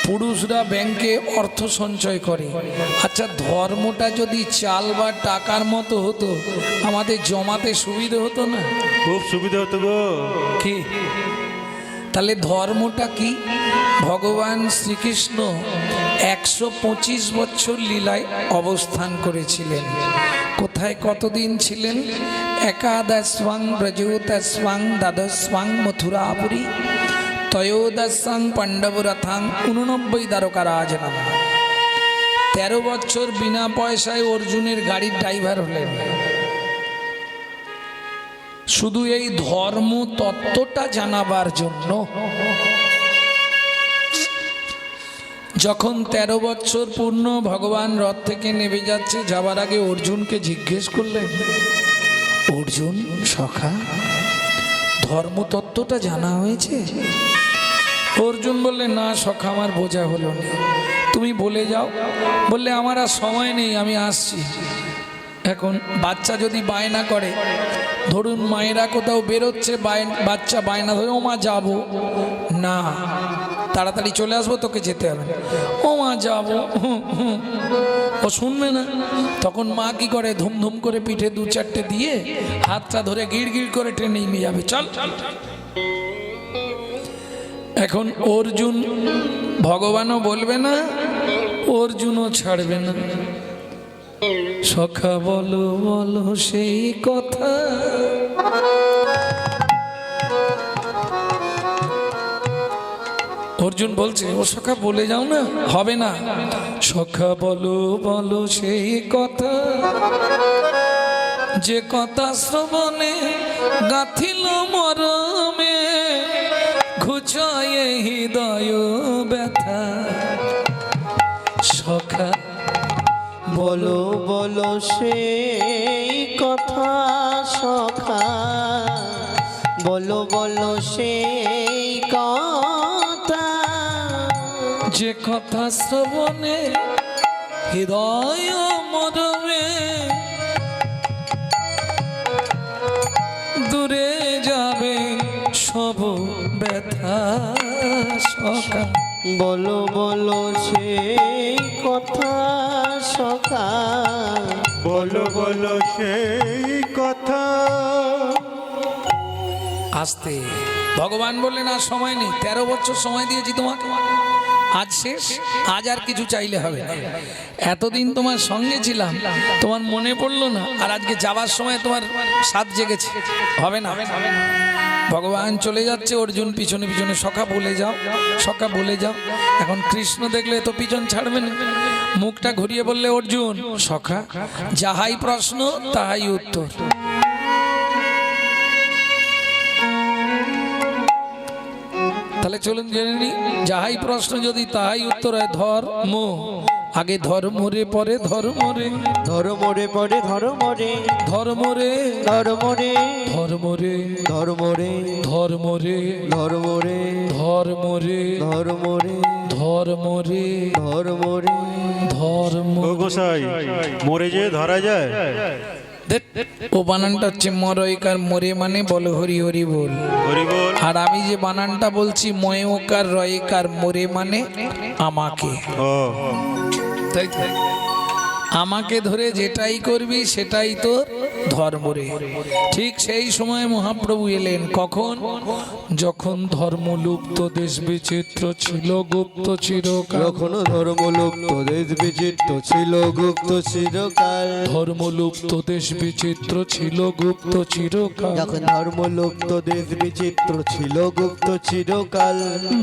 পুরুষরা ব্যাংকে অর্থ সঞ্চয় করে। আচ্ছা, ধর্মটা যদি চাল বা টাকার মতো হতো, আমাদের জমাতে সুবিধে হতো না? খুব সুবিধা হতো গো। কি? তাহলে ধর্মটা কি? ভগবান শ্রীকৃষ্ণ 125 বছর লীলায় অবস্থান করেছিলেন। কোথায় কতদিন ছিলেন? একাদশং ব্রজোদশং দ্বাদশং মথুরাপুরী ত্রয়োদশং পাণ্ডবরথাং 89 দ্বারকা রাজনাম। 13 বছর বিনা পয়সায় অর্জুনের গাড়ির ড্রাইভার হলেন। শুধু এই ধর্ম তত্ত্বটা জানাবার জন্য। যখন 13 বছর পূর্ণ, ভগবান রথ থেকে নেমে যাচ্ছে, যাবার আগে অর্জুনকে জিজ্ঞেস করলেন, অর্জুন সখা, ধর্মতত্ত্বটা জানা হয়েছে? অর্জুন বললে, না সখা, আমার বোঝা হলো না, তুমি বলে যাও। বললে, আমার আর সময় নেই, আমি আসছি। এখন বাচ্চা যদি বায়না করে, ধরুন মায়েরা কোথাও বেরোচ্ছে, বাচ্চা বায়না ধরে, ও মা যাবো না, তাড়াতাড়ি চলে আসবো, তোকে যেতে হবে না। ও মা যাবো, ও শুনবে না। তখন মা কি করে, ধুমধুম করে পিঠে দু চারটে দিয়ে হাতটা ধরে গিড় গিড় করে টেনে নিয়ে যাবে, চল। এখন অর্জুন, ভগবানও বলবে না, অর্জুনও ছাড়বে না। সখা বলো বলো সেই কথা, অর্জুন বলছে, ও সখা বলে যাও না, হবে না। সখা বলো বলো সেই কথা, যে কথা শ্রবণে গাথিল মরমে, ঘুচায় হৃদয় ব্যথা। সখা বলো বলো সেই কথা সখা, বলো বলো সেই কথা, যে কথা শ্রবণে হৃদয় মরমে, দূরে যাবে সব ব্যথা। সখা বলো বলো সেই কথা সখা, বলো বলো সেই কথা। আসতে ভগবান বললেন, আর সময় নেই, 13 বছর সময় দিয়েছি তোমাকে, আজ শেষ, আজ আর কিছু চাইলে হবে না। এতদিন তোমার সঙ্গে ছিলাম, তোমার মনে পড়লো না, আর আজকে যাবার সময় তোমার সাথ জেগেছে, হবে না। ভগবান চলে যাচ্ছে, অর্জুন পিছনে পিছনে, সখা বলে যাও, সখা বলে যাও। এখন কৃষ্ণ দেখলে তো পিছন ছাড়বে না, মুখটা ঘুরিয়ে বললে, অর্জুন সখা, যাহাই প্রশ্ন তাহাই উত্তর। তাহলে চলুন জেনে নি, যাহাই প্রশ্ন যদি তাহাই উত্তর হয়, ধর্ম আগে ধর্ম রে, পরে ধর্ম রে, ধর্ম রে পরে ধর্ম রে, ধর্ম রে, ধর্ম রে, ধর্ম রে, ধর্ম রে, ধর্ম রে, ধর্ম রে, ধর্ম রে, ধর্ম রে, ধর্ম রে, ধর্ম রে। ধর্ম। ও গোসাই, মরে যে ধরা যায়। ও বানানটা হচ্ছে মরইকার, মরে মানে বলো হরি হরি বল। হরি বল। আর আমি যে বানানটা বলছি ময়কার রয়কার, মরে মানে আমাকে। ও তাই তো? আমাকে ধরে যেটাই করবি সেটাই তোর ধর্ম রে। ঠিক সেই সময় মহাপ্রভু এলেন, কখন? যখন ধর্ম লুপ্ত, দেশ বিচিত্র ছিল গুপ্ত চিরকাল। যখন ধর্ম লুপ্ত, দেশ বিচিত্র ছিল গুপ্ত চিরকাল। ধর্ম লুপ্ত, দেশ বিচিত্র ছিল গুপ্ত চিরকাল। যখন ধর্ম লুপ্ত, দেশ বিচিত্র ছিল গুপ্ত চিরকাল।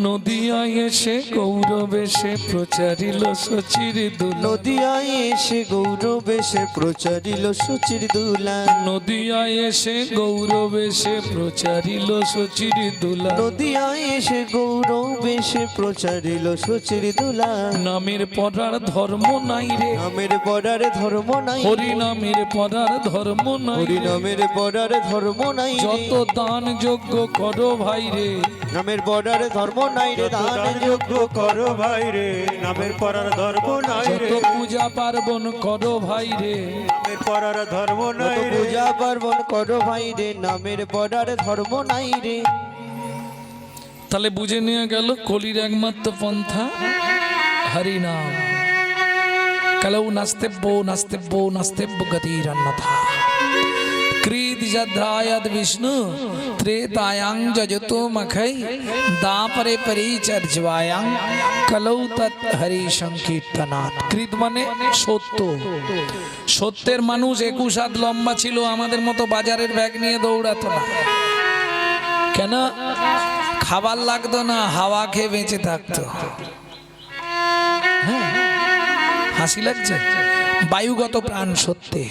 নদিয়ায় এসে গৌরবেশে প্রচারিল সচির দুলা। নদিয়ায় এসে গৌরবেশে প্রচারিল সচির দুলা। নদিয়ায় এসে গৌরবেশে প্রচারিল সচির দুলা। নদিয়ায় এসে গৌরবেশে প্রচারিল সচির দুলা। নামের পড়ার ধর্ম নাই রে, নামের পড়ার ধর্ম নাই, হরি নামের পড়ার ধর্ম নাই হরি রে। নামের পড়ার ধর্ম নাই রে। যত দান যোগ্য করো ভাই রে, নামের পড়ার ধর্ম নাই রে। দান যোগ্য করো ভাই রে, নামের পরার ধর্ম নাই যত রে। পূজা পার্বণ করো ভাই রে। নামের পরার ধর্ম যত নাই রে। পূজা পার্বণ করো ভাই রে, নামের পড়ার ধর্ম নাই রে। তাহলে বুঝে নিয়ে গেল কলির একমাত্র পন্থা হরি নাম। কলৌ নাস্তেব্যো নাস্তেব্যো নাস্তেব্য গতিরন্যথা। কৃত যদ্ধায়দ বিষ্ণু ত্রেতায়াং যজতো মখৈ দাপরে পরিচর্যবায়াং কলৌ তৎ হরি সংকীর্তনাৎ। কৃত মানে সত্য। সত্যের মানুষ 21 হাত লম্বা ছিল, আমাদের মতো বাজারের ব্যাগ নিয়ে দৌড়াতো না। কেন? খাবার লাগতো না, হাওয়া খেয়ে বেঁচে থাকতো। হ্যাঁ, হাসি লাগছে? বায়ুগত প্রাণ সত্যে,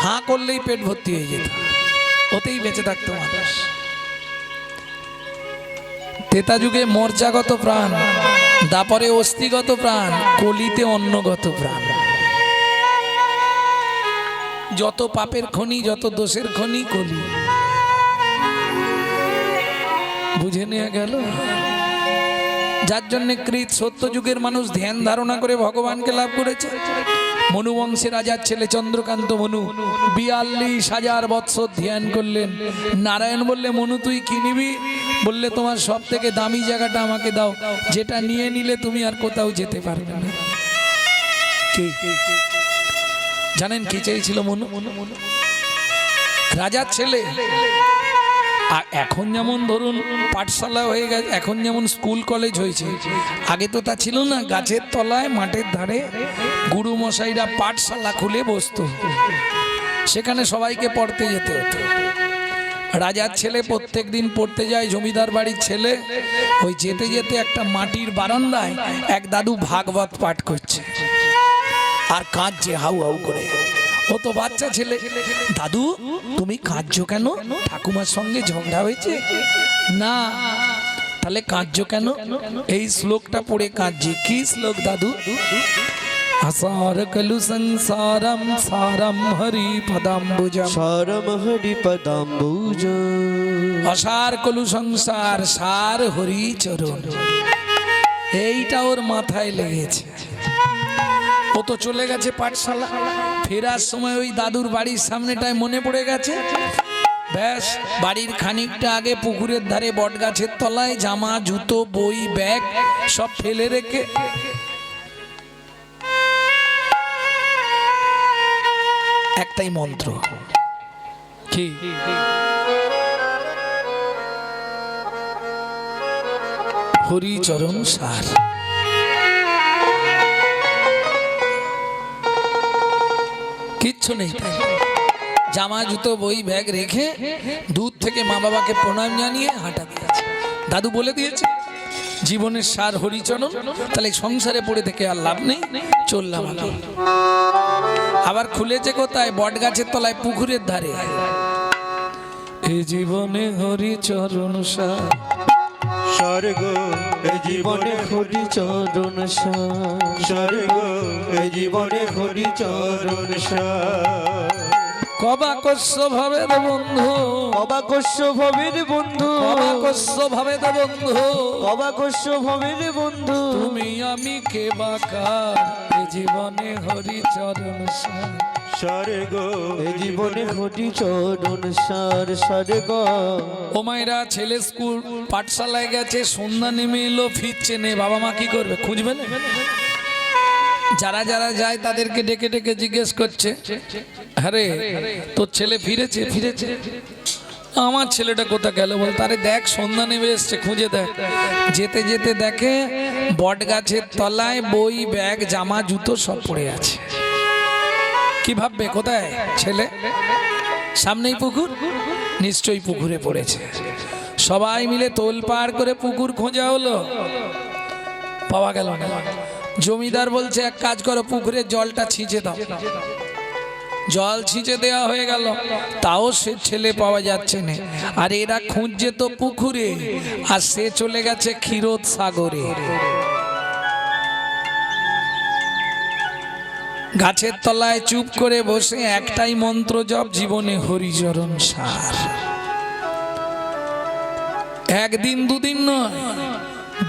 হাঁ করলেই পেট ভর্তি হয়ে যেত, ওতেই বেঁচে থাকতো মানুষ। ত্রেতা যুগে মর্যাগত প্রাণ, দাপরে অস্থিগত প্রাণ, কলিতে অন্নগত প্রাণ। যত পাপের খনি, যত দোষের খনি, কলি। বুঝে নেওয়া গেল? যার জন্য কৃত সত্য যুগের মানুষ ধ্যান ধারণা করে ভগবানকে লাভ করেছে। মনু বংশের রাজার ছেলে চন্দ্রকান্ত মনু 42,000 বৎসর ধ্যান করলেন। নারায়ণ বললে, মনু তুই কি নিবি? বললে, তোমার সব থেকে দামি জায়গাটা আমাকে দাও, যেটা নিয়ে নিলে তুমি আর কোথাও যেতে পারবে না। কি জানেন কি চেয়েছিল মনু? রাজার ছেলে। আর এখন যেমন ধরুন পাঠশালা হয়ে গেছে, এখন যেমন স্কুল কলেজ হয়েছে, আগে তো তা ছিল না। গাছের তলায় মাঠের ধারে গুরু মশাইরা পাঠশালা খুলে বসতো, সেখানে সবাইকে পড়তে যেতে হতো। রাজার ছেলে প্রত্যেক দিন পড়তে যায়, জমিদার বাড়ির ছেলে। ওই যেতে যেতে একটা মাটির বারান্দায় এক দাদু ভাগবত পাঠ করছে আর কাঁদছে হাউ হাউ করে। ও তো বাচ্চা ছেলে। দাদু তুমি কাঁদছো কেন? ঠাকুমার সঙ্গে ঝগড়া হয়েছে? না। তাহলে কাঁদছো কেন? এই শ্লোকটা পড়ে কাঁদছি। কি শ্লোক দাদু? আসার কলু সংসারম সারম হরি পদাম্বুজম। সারম হরি পদাম্বুজ। অসার কলু সংসার, সার হরি চরণ। এইটা ওর মাথায় লেগেছে। ও তো চলে গেছে পাঠশালা, ফেরার সময় ওই দাদুর বাড়ির সামনেটায় মনে পড়ে গেছে। ব্যাস, বাড়ির খানিকটা আগে পুকুরের ধারে বট গাছের তলায় জামা জুতো বই ব্যাগ সব ফেলে রেখে একটাই মন্ত্র। কি? হরিচরণ সার। কিচ্ছু নেই, জামা জুতো বই ব্যাগ রেখে দূর থেকে মা বাবাকে প্রণাম জানিয়ে হাঁটা দিয়েছে। দাদু বলে দিয়েছে জীবনের সার হরিচরণ, তাহলে সংসারে পড়ে থেকে আর লাভ নেই, চললাম। আবার খুলেছে কোথায়? বট গাছের তলায় পুকুরের ধারে। এই জীবনে হরিচরণ সার। স্বর্গ এ জীবনে হরি চরণ সার। স্বর্গ এ জীবনে হরি চরণ সার। কবাকস্য ভাবের বন্ধু, অবাকস্য ভবের বন্ধু, কবাকস্য ভাবের বন্ধু, অবাকস্য ভবের বন্ধু। তুমি আমি কে বাকার, এ জীবনে হরিচরণ সার। স্বর্গ এ জীবনে হরি চরণ সার। স্বর্গ। ও মায়েরা, ছেলে স্কুল পাঠশালায় গেছে, সন্ধ্যা নেমে এলো, ফিরছে নে। বাবা মা কি করবে? খুঁজবে না? যারা যারা যায় তাদেরকে ডেকে ডেকে জিজ্ঞেস করছে, আরে তোর ছেলে ফিরেছে? ফিরেছে। আমার ছেলেটা কোথা গেল বল? তারে দেখ, সন্ধ্যা নেমে এসছে, খুঁজে দেখ। যেতে যেতে দেখে বট গাছের তলায় বই ব্যাগ জামা জুতো সব পড়ে আছে। কি ভাববে কোথায় ছেলে? সামনেই পুকুর, নিশ্চয়ই পুকুরে পড়েছে। সবাই মিলে তোলপাড় করে পুকুর খোঁজা হলো, পাওয়া গেল না। জমিদার বলছে এক কাজ করো, পুকুরের জলটা ছিঁচে দাও। জল ছিঁচে দেওয়া হয়ে গেল, তাও সে ছেলে পাওয়া যাচ্ছে না। আর এরা খুঁজছে তো পুকুরে, আর সে চলে গেছে ক্ষীরোদ সাগরে। গাছের তলায় চুপ করে বসে একটাই মন্ত্র জপ, জীবনে হরিচরণ সার। একদিন দুদিন নয়,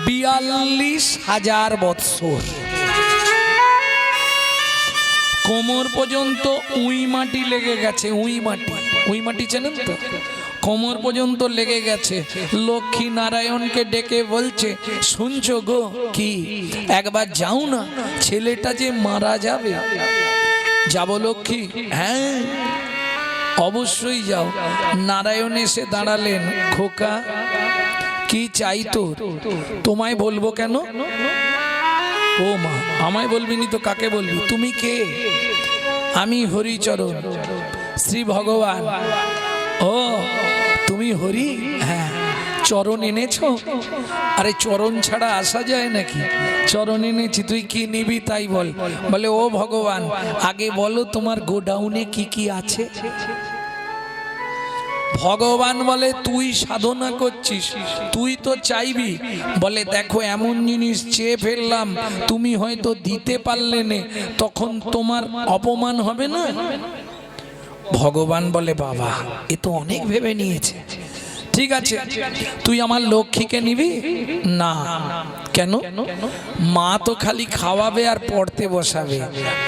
42,000 বৎসর। কোমর পর্যন্ত উই মাটি লেগে গেছে। উই মাটি, উই মাটি চেনেন তো? কোমর পর্যন্ত লেগে গেছে। লক্ষ্মী নারায়ণকে ডেকে বলছে, শুনছো গো? কি? একবার যাও না, ছেলেটা যে মারা যাবে। যাবো লক্ষ্মী? হ্যাঁ অবশ্যই যাও। নারায়ণ এসে দাঁড়ালেন, খোকা কি চাই তোর? তোমায় বলবো কেন? ও মা, আমায় বলবিনি তো কাকে বলবি? তুমি কে? আমি হরিচরণ, শ্রী ভগবান। ও তুমি হরি? হ্যাঁ। চরণ এনেছো? আরে চরণ ছাড়া আসা যায় নাকি? চরণ এনেছি। তুই কি নিবি তাই বল। বলে, ও ভগবান আগে বলো তোমার গোডাউনে কি কি আছে। ভগবান বলে, তুই সাধনা করছিস, তুই তো চাইবি। বলে, দেখো এমন জিনিস চেয়ে ফেললাম, তুমি হয়তো দিতে পারলে না, তখন তোমার অপমান হবে না। ভগবান বলে, বাবা এ তো অনেক ভেবে নিয়েছে, ঠিক আছে, তুই আমার লক্ষ্মীকে নিবি না? কেন? মা তো খালি খাওয়াবে আর পড়তে বসাবে,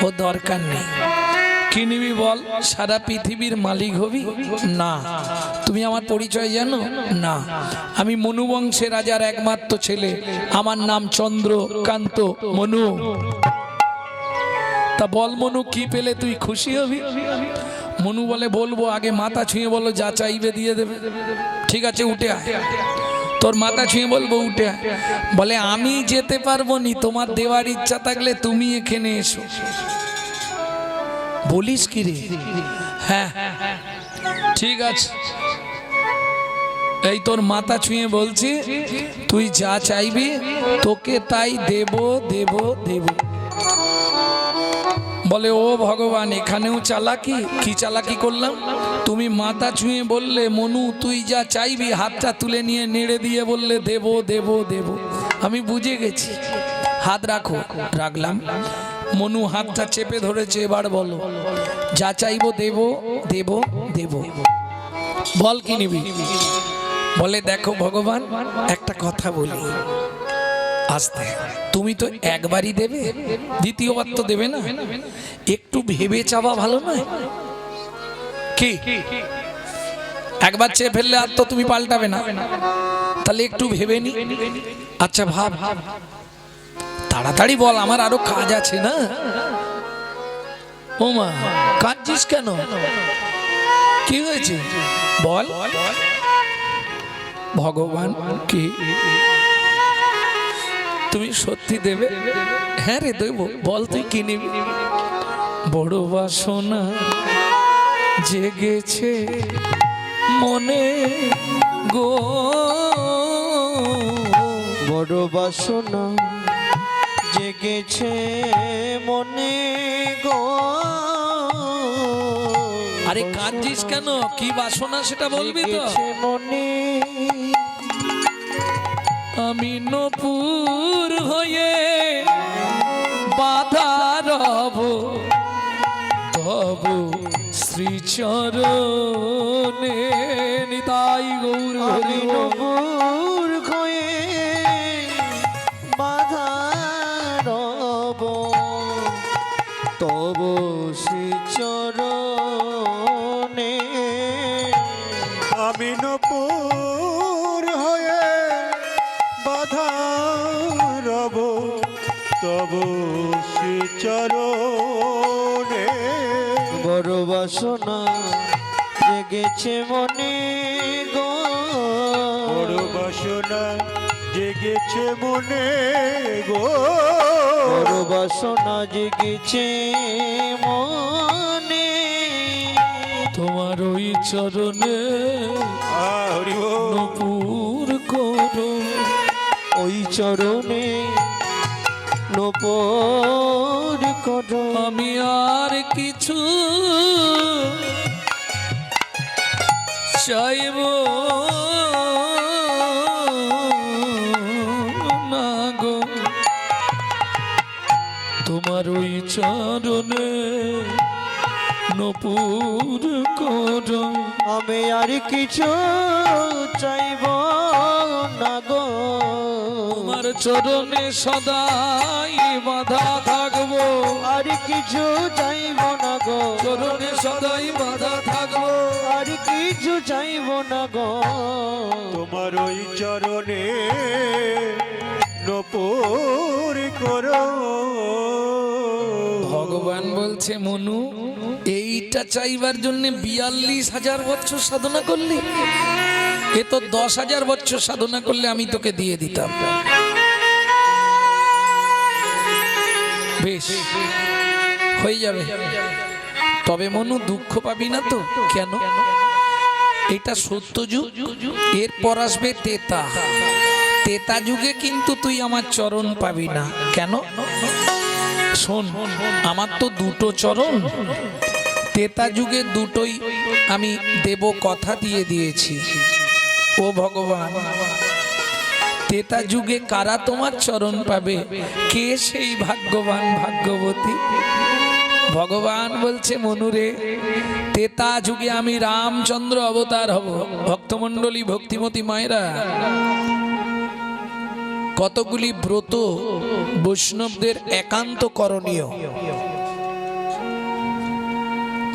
ও দরকার নেই। কি নিবি বল? সারা পৃথিবীর মালিক হবি না? তুমি আমার পরিচয় জানো না? আমি মনু বংশের রাজার একমাত্র ছেলে, আমার নাম চন্দ্রকান্ত মনু। তা বল মনু, কি পেলে তুই খুশি হবি? মনু বলে, বলবো, আগে মাথা ছুঁয়ে বলো, যা চাইবে দিয়ে দেবে। ঠিক আছে, উঠে আয়। তোর মাথা ছুঁয়ে বলবো, উঠে আয়। বলে, আমি যেতে পারবো নি, তোমার দেওয়ার ইচ্ছা থাকলে তুমি এখানে এসো। বলিস কি রে? হ্যাঁ ঠিক আছে, এই তোর মাথা ছুঁয়ে বলছি, তুই যা চাইবি তোকে তাই দেব দেব দেব। বলে, ও ভগবান, এখানেও চালাকি? কি চালাকি করলাম? তুমি মাথা ছুঁয়ে বললে, মনু তুই যা চাইবি, হাতটা তুলে নিয়ে নেড়ে দিয়ে বললে, দেব দেব দেব। আমি বুঝে গেছি, হাত রাখো। রাখলাম। মনু হাতটা চেপে ধরেছে। এবার বলো, যা চাইবো দেব দেব দেব। বল কি নিবি? বলে, দেখো ভগবান, একটা কথা বলি, আস্তে, তুমি তো একবারই দেবে, দ্বিতীয়বার তো দেবে না। একটু ভেবে চাওয়া ভালো নয় কি? একবার চেয়ে ফেললে আর তো তুমি পাল্টাবে না, তাহলে একটু ভেবে নি। আচ্ছা ভাব, তাড়াতাড়ি বল, আমার আরো কাজ আছে না? ও মা, কাঁদছিস কেন? কি হয়েছে বল। ভগবান কি তুমি সত্যি দেবে? হ্যাঁ রে দেব, বল তুই কি নিবি? বড় বাসনা জেগেছে মনে গো, বড় বাসনা জেগেছে মনে গো। আরে কাঁদছিস কেন? কি বাসনা সেটা বলবি তো? জেগেছে মনে, আমি নপুর হয়ে বাধা রব তব শ্রীচরণে। নিতাই গৌর আমি হরি বল। নবুর হয়ে বাধা রব তব শ্রীচরণে। আমি নপুর হয়ে বাধা রব তব শ্রীচরণে। বড় বাসনা জেগেছে মনে গো, বড় বাসনা জেগেছে মনে গো, বড় বাসনা জেগেছে মনে। তোমার ওই চরণে হরি বল। নপুর করো, ওই চরণে নপর করো। আমি আর কিছু চাইব না গো, তোমার ওই চরণে নপুর করো। আমি আর কিছু চাইব না গো, তোমার চরণে সদাই বাধা থাকবো, আর কিছু চাইব না গো, চরণে সদাই বাধা থাকবো। আর কিছু চাইব না গো। তোমার ওই চরণে নপুর করো। ভগবান বলছে, মনু এইটা চাইবার জন্য 42,000 বছর সাধনা করলি, এ তো 10,000 বছর সাধনা করলে আমি তোকে দিয়ে দিতাম। বেশ হয়ে যাবে, তবে মনু দুঃখ পাবি না তো? কেন? এটা সত্য যুগ, এরপর আসবে তেতা। তেতা যুগে কিন্তু তুই আমার চরণ পাবি না। কেন? শোন, আমার তো দুটো চরণ, তেতা যুগে দুটোই আমি দেব, কথা দিয়ে দিয়েছি। ও ভগবান, তেতা যুগে কারা তোমার চরণ পাবে? কে সেই ভাগ্যবান ভাগ্যবতী? ভগবান বলছে মনুরে, তেতা যুগে আমি রামচন্দ্র অবতার হব। ভক্তমণ্ডলী, ভক্তিমতী মায়েরা, কতগুলি ব্রত বৈষ্ণবদের একান্ত করণীয়।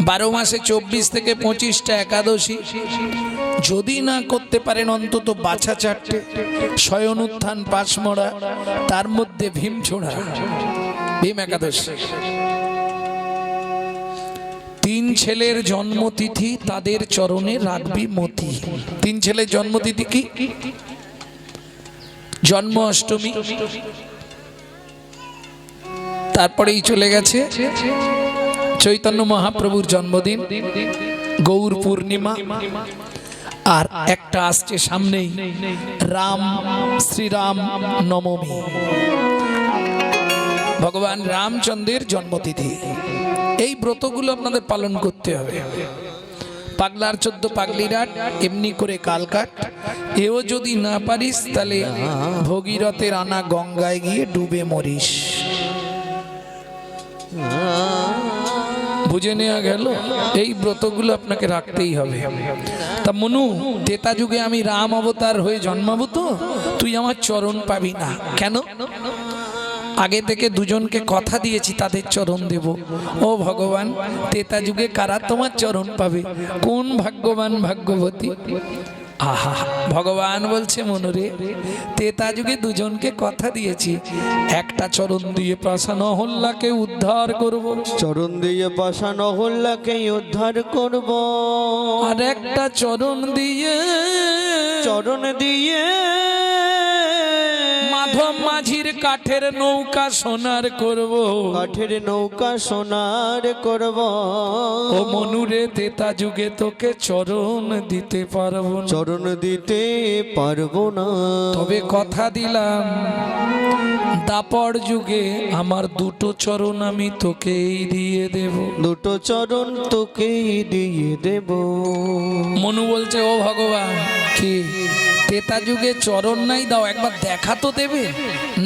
12 মাসে 24 থেকে 25টা একাদশী, যদি না করতে পারেন অন্তত বাছা 4টে, শয়ন উত্থান, পাশমরা, তার মধ্যে ভীম ছোড়া, ভীম একাদশী। 3 ছেলের জন্মতিথি, তাদের চরণে রাখবি মতি। 3 ছেলের জন্মতিথি কি? জন্ম অষ্টমী, তারপরেই চলে গেছে চৈতন্য মহাপ্রভুর জন্মদিন, গৌর পূর্ণিমা, আর একটা আসছে সামনেই শ্রীরাম নবমী, ভগবান রামচন্দ্রের জন্মতিথি। এই ব্রতগুলো আপনাদের পালন করতে হবে। পাগলার 14 পাগলিরাট, এমনি করে কালকাট, এও যদি না পারিস তাহলে ভগীরথের আনা গঙ্গায় গিয়ে ডুবে মরিস। বুঝে নেওয়া গেল? এই ব্রতগুলো আপনাকে রাখতেই হবে। তা মনু, তেতা যুগে আমি রাম অবতার হয়ে জন্মাবো, তো তুই আমার চরণ পাবি না। কেন? আগে থেকে দুজনকে কথা দিয়েছি তাদের চরণ দেব। ও ভগবান, তেতা যুগে কারা তোমার চরণ পাবে? কোন ভাগ্যবান ভাগ্যবতী? আহা, ভগবান বলছে মনুরে, তেতা যুগে দুজনকে কথা দিয়েছি, একটা চরণ দিয়ে পাষাণ অহল্যাকে উদ্ধার করব, চরণ দিয়ে পাষাণ অহল্যাকে উদ্ধার করব, আর একটা চরণ দিয়ে মাধব মাঝির কাঠের নৌকা সোনার করব, কাঠের নৌকা সোনার করব। ও মনুরে, তেতা যুগে তোকে চরণ দিতে পারবো না, চরণ দিতে পারবো না, তবে কথা দিলাম দাপর যুগে আমার 2টো চরণ আমি তোকেই দিয়ে দেব, 2টো চরণ তোকেই দিয়ে দেব। মনু বলছে, ও ভগবান, কি তেতা যুগে চরণ নাই, দাও একবার দেখা তো দেবে?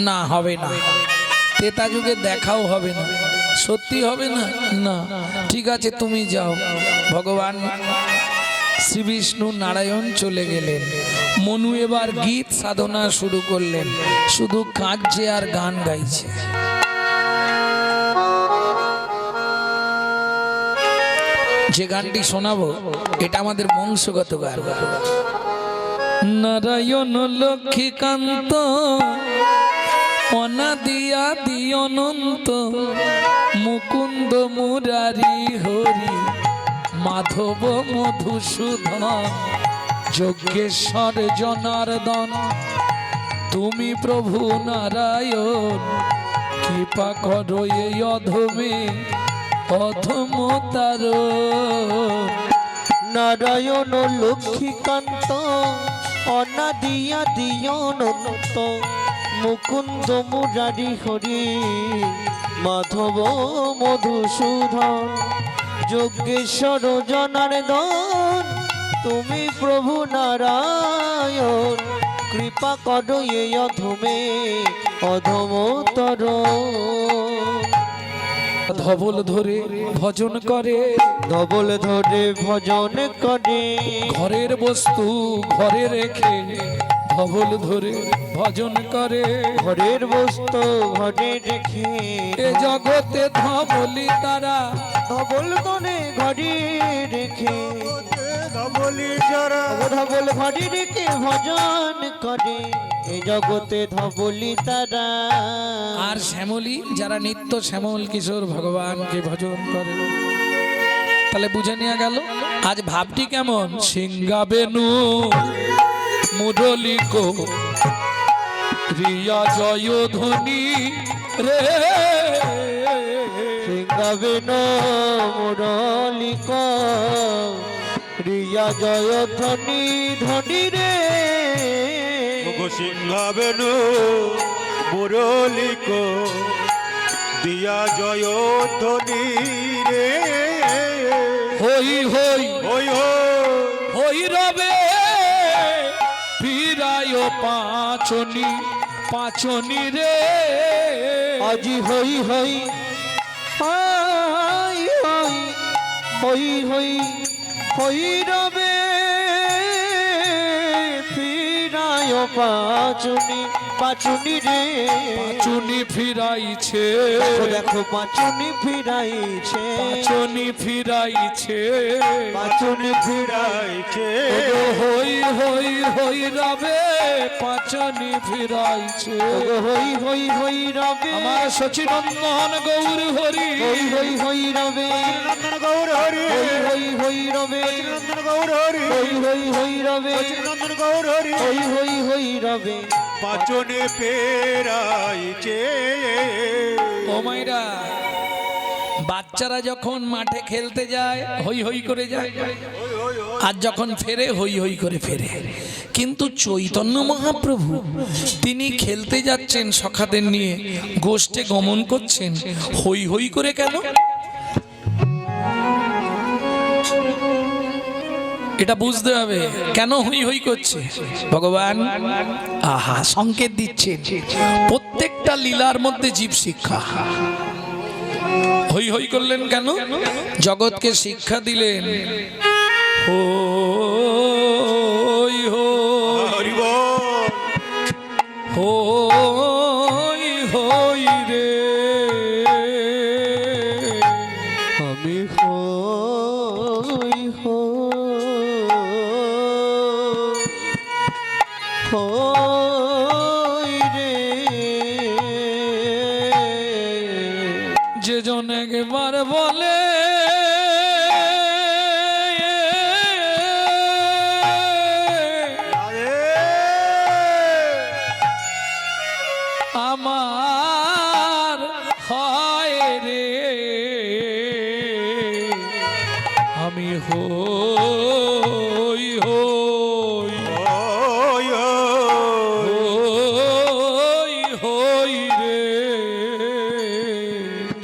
না, হবে না, তেতা যুগে দেখাও হবে না। সত্যি হবে না? না, ঠিক আছে, তুমি যাও। ভগবান শ্রী বিষ্ণু নারায়ণ চলে গেলেন। মনু এবার গীত সাধনা শুরু করলেন, শুধু কাঁদছে আর গান গাইছে। যে গানটি শোনাবো এটা আমাদের বংশগত গান। নারায়ণ লক্ষ্মীকান্ত অনাদিয়া দিয়নন্ত মুকুন্দ মুরারি হরি মাধব মধুসূদন যজ্ঞেশ্বর জনার্দন, তুমি প্রভু নারায়ণ, কৃপা করো এই অধমে অধম তার। নারায়ণ লক্ষ্মীকান্ত অনাদিয়া দিয়নন্ত মুকুন্দ মুরারি হরি মাধব মধুসূদন যজ্ঞেশ্বর জনার্দন, তুমি প্রভু নারায়ণ, কৃপা করো এই অধমে অধমতর। ধবল ধরে ভজন করে, ধবল ধরে ভজন করে, ঘরের বস্তু ঘরে রেখে ধবল ধরে ভজন করে, ঘরের বস্তু ঘরে রেখে এ জগতে ধবলি তারা ধবল ধরে ঘরে রেখে ধবলি যারা ধবল ঘরে রেখে ভজন করে, এ জগতে ধবলি তারা। আর শ্যামলী যারা নিত্য শ্যামল কিশোর ভগবানকে ভজন করে। তাহলে বুঝে নেওয়া গেল আজ ভাবটি কেমন। সিংহা বেনু মুরলিকো রিয়া জয় ধ্বনি রে, সিংহাবেন মুরলিক রিয়া জয় ধ্বনি ধ্বনি রে, সিংহাবেনু মুরলিক দিয়া জয় ধ্বনি রে, হই হই ওই হই রবে ফিরায় পাচনি পাচনি রে, আজি হই হই হই হই হই রবে ফিরায় পাচুনি পাচুনি রে চুনি ফিরাইছে দেখো পাচুনি ফিরাইছে চুনি ফিরাইছে পাচুনি ফিরাইছে ওগো হই হই হই রবে পাচনি ফিরাইছে হই হই হই রবে আমার সচিনন্দন গৌর হরি হই হই হই রবে নন্দন গৌর হরি হই হই হই রবে নন্দন গৌর হরি হই হই হই রবে নন্দন গৌর হরি হই হই হই রবে পাচনে পেরাইছে ও মাইরা বাচ্চারা যখন মাঠে খেলতে যায় হই হই করে যায় আর যখন ফেরে হই হই করে ফেরে কিন্তু চৈতন্য মহাপ্রভু তিনি খেলতে যাচ্ছেন সখাদের নিয়ে গোষ্ঠে গমন করছেন হই হই করে কেন এটা বুঝতে হবে কেন হই হই করছে ভগবান আহা সংকেত দিচ্ছেন প্রত্যেকটা লীলার মধ্যে জীব শিক্ষা হই হই করলেন কেন জগৎকে শিক্ষা দিলেন হই হরি বল হই হই রে আমি হই হই রে যে জন একবার বলে আমার হয় রে আমি হই হই হই হই রে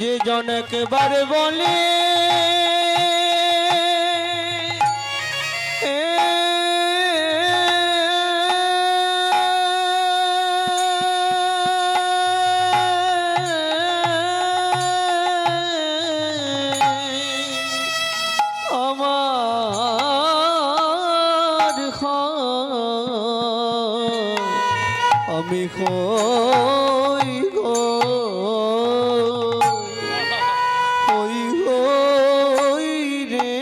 যে জনক বার বলে আমার আমি হই হই রে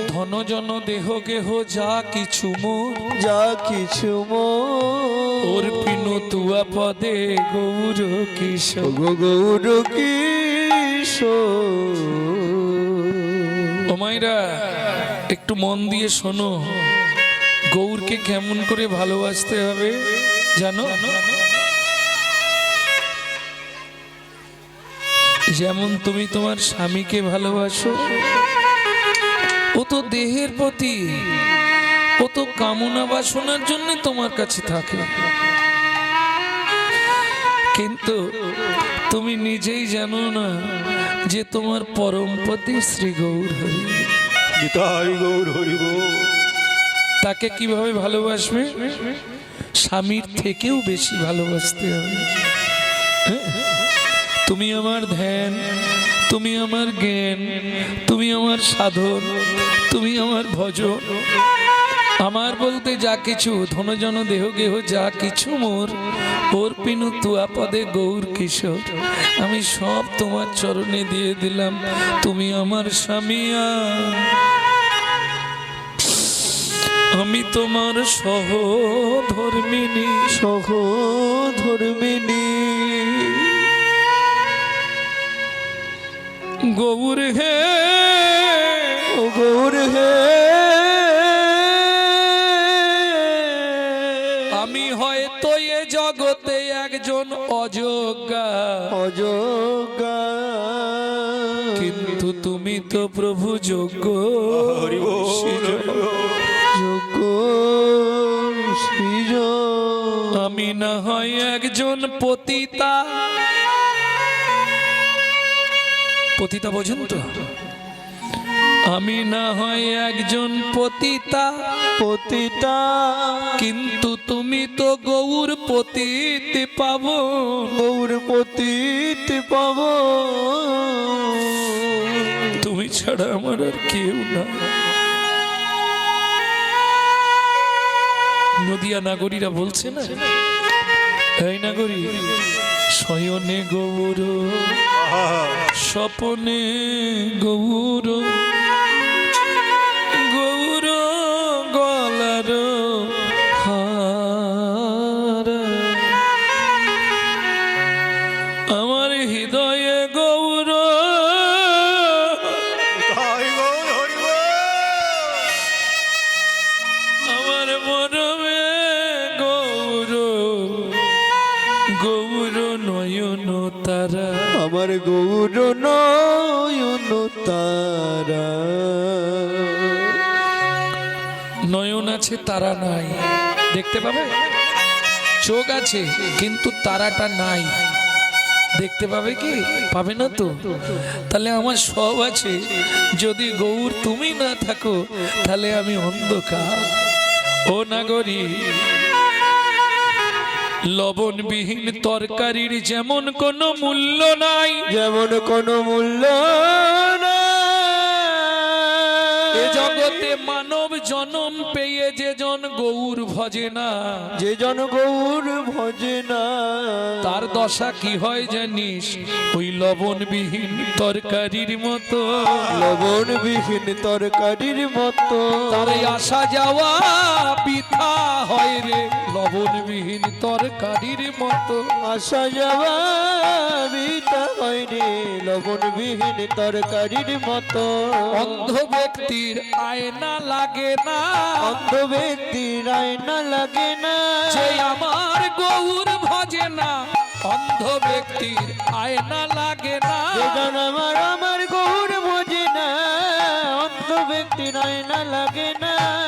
ধন জন দেহ গেহ যা কিছু মোর যা কিছু ওর পিনু তুয়া পদে গৌর কিশোর গৌর কিশোর ও মাইরা একটু মন দিয়ে শোনো গৌরকে কেমন করে ভালোবাসতে হবে জানো যেমন তুমি তোমার স্বামীকে ভালোবাসো ও তো দেহের প্রতি ও তো কামনা বাসনার জন্য তোমার কাছে থাকে কিন্তু তুমি নিজেই জানো না যে তোমার পরমপতি শ্রী গৌর হরি নিতাই গৌর হরি বল তাকে কিভাবে ভালোবাসবে স্বামীর থেকেও বেশি ভালোবাসতে হবে তুমি আমার ধ্যান তুমি আমার জ্ঞান তুমি আমার সাধন তুমি আমার ভজন আমার বলতে যা কিছু ধনজন দেহ গেহ যা কিছু মোর ওর পিনু তুয়া পদে গৌর কিশোর আমি সব তোমার চরণে দিয়ে দিলাম তুমি আমার স্বামী আমি তোমার সহধর্মিনী সহধর্মিনী গৌর হে ও গৌর হে আমি হয়তো এ জগতে একজন অযোগ্যা অযোগ্যা কিন্তু তুমি তো প্রভু যোগ্য হরি বল যোগ্য সৃজ আমি না হয় একজন পতিতা পতিতা বোঝেন তো আমি না হয় একজন পতিতা পতিতা কিন্তু তুমি তো গৌর পতিত পাবো গৌর পতিত পাব তুমি ছাড়া আমার আর কেউ না। নদিয়া নাগরীরা বলছে না, এই নাগরী শয়নে গৌর স্বপনে গৌর, গৌর গলার হার, আমার হৃদয়ে গৌর, তাই গৌর হরি বল। আমার মরমে গৌর, গৌর নয়ন তারা, আমার গৌর নয়ন তারা। নয়ন আছে তারা নাই, দেখতে পাবে, চোখ আছে কিন্তু তারাটা নাই, দেখতে পাবে কি পাবে না তো। তাহলে আমার সব আছে, যদি গৌর তুমি না থাকো তাহলে আমি অন্ধকার। ও নাগরী, লবণবিহীন তরকারির যেমন কোনো মূল্য নাই, যেমন কোনো মূল্য নাই, এ জগতে মানব জনম পেয়ে যে জন গৌর ভজে না, যে জন গৌর ভজে না, তার দশা কি হয় জানিস? ওই লবণবিহীন তরকারির মতো, লবণবিহীন তরকারির মতো, তার আসা যাওয়া বৃথা হয় রে, লবণবিহীন তরকারির মতো। আসা যাওয়া বিতা হয় রে, লবণবিহীন তরকারির মতো। অন্ধ ব্যক্তির আয়না লাগে না, অন্ধ ব্যক্তির আয়না লাগে না, যে আমার গৌর ভজে না, অন্ধ ব্যক্তির আয়না লাগে না। যে জন আমার গৌর ভজে না, অন্ধ ব্যক্তির আয়না লাগে না।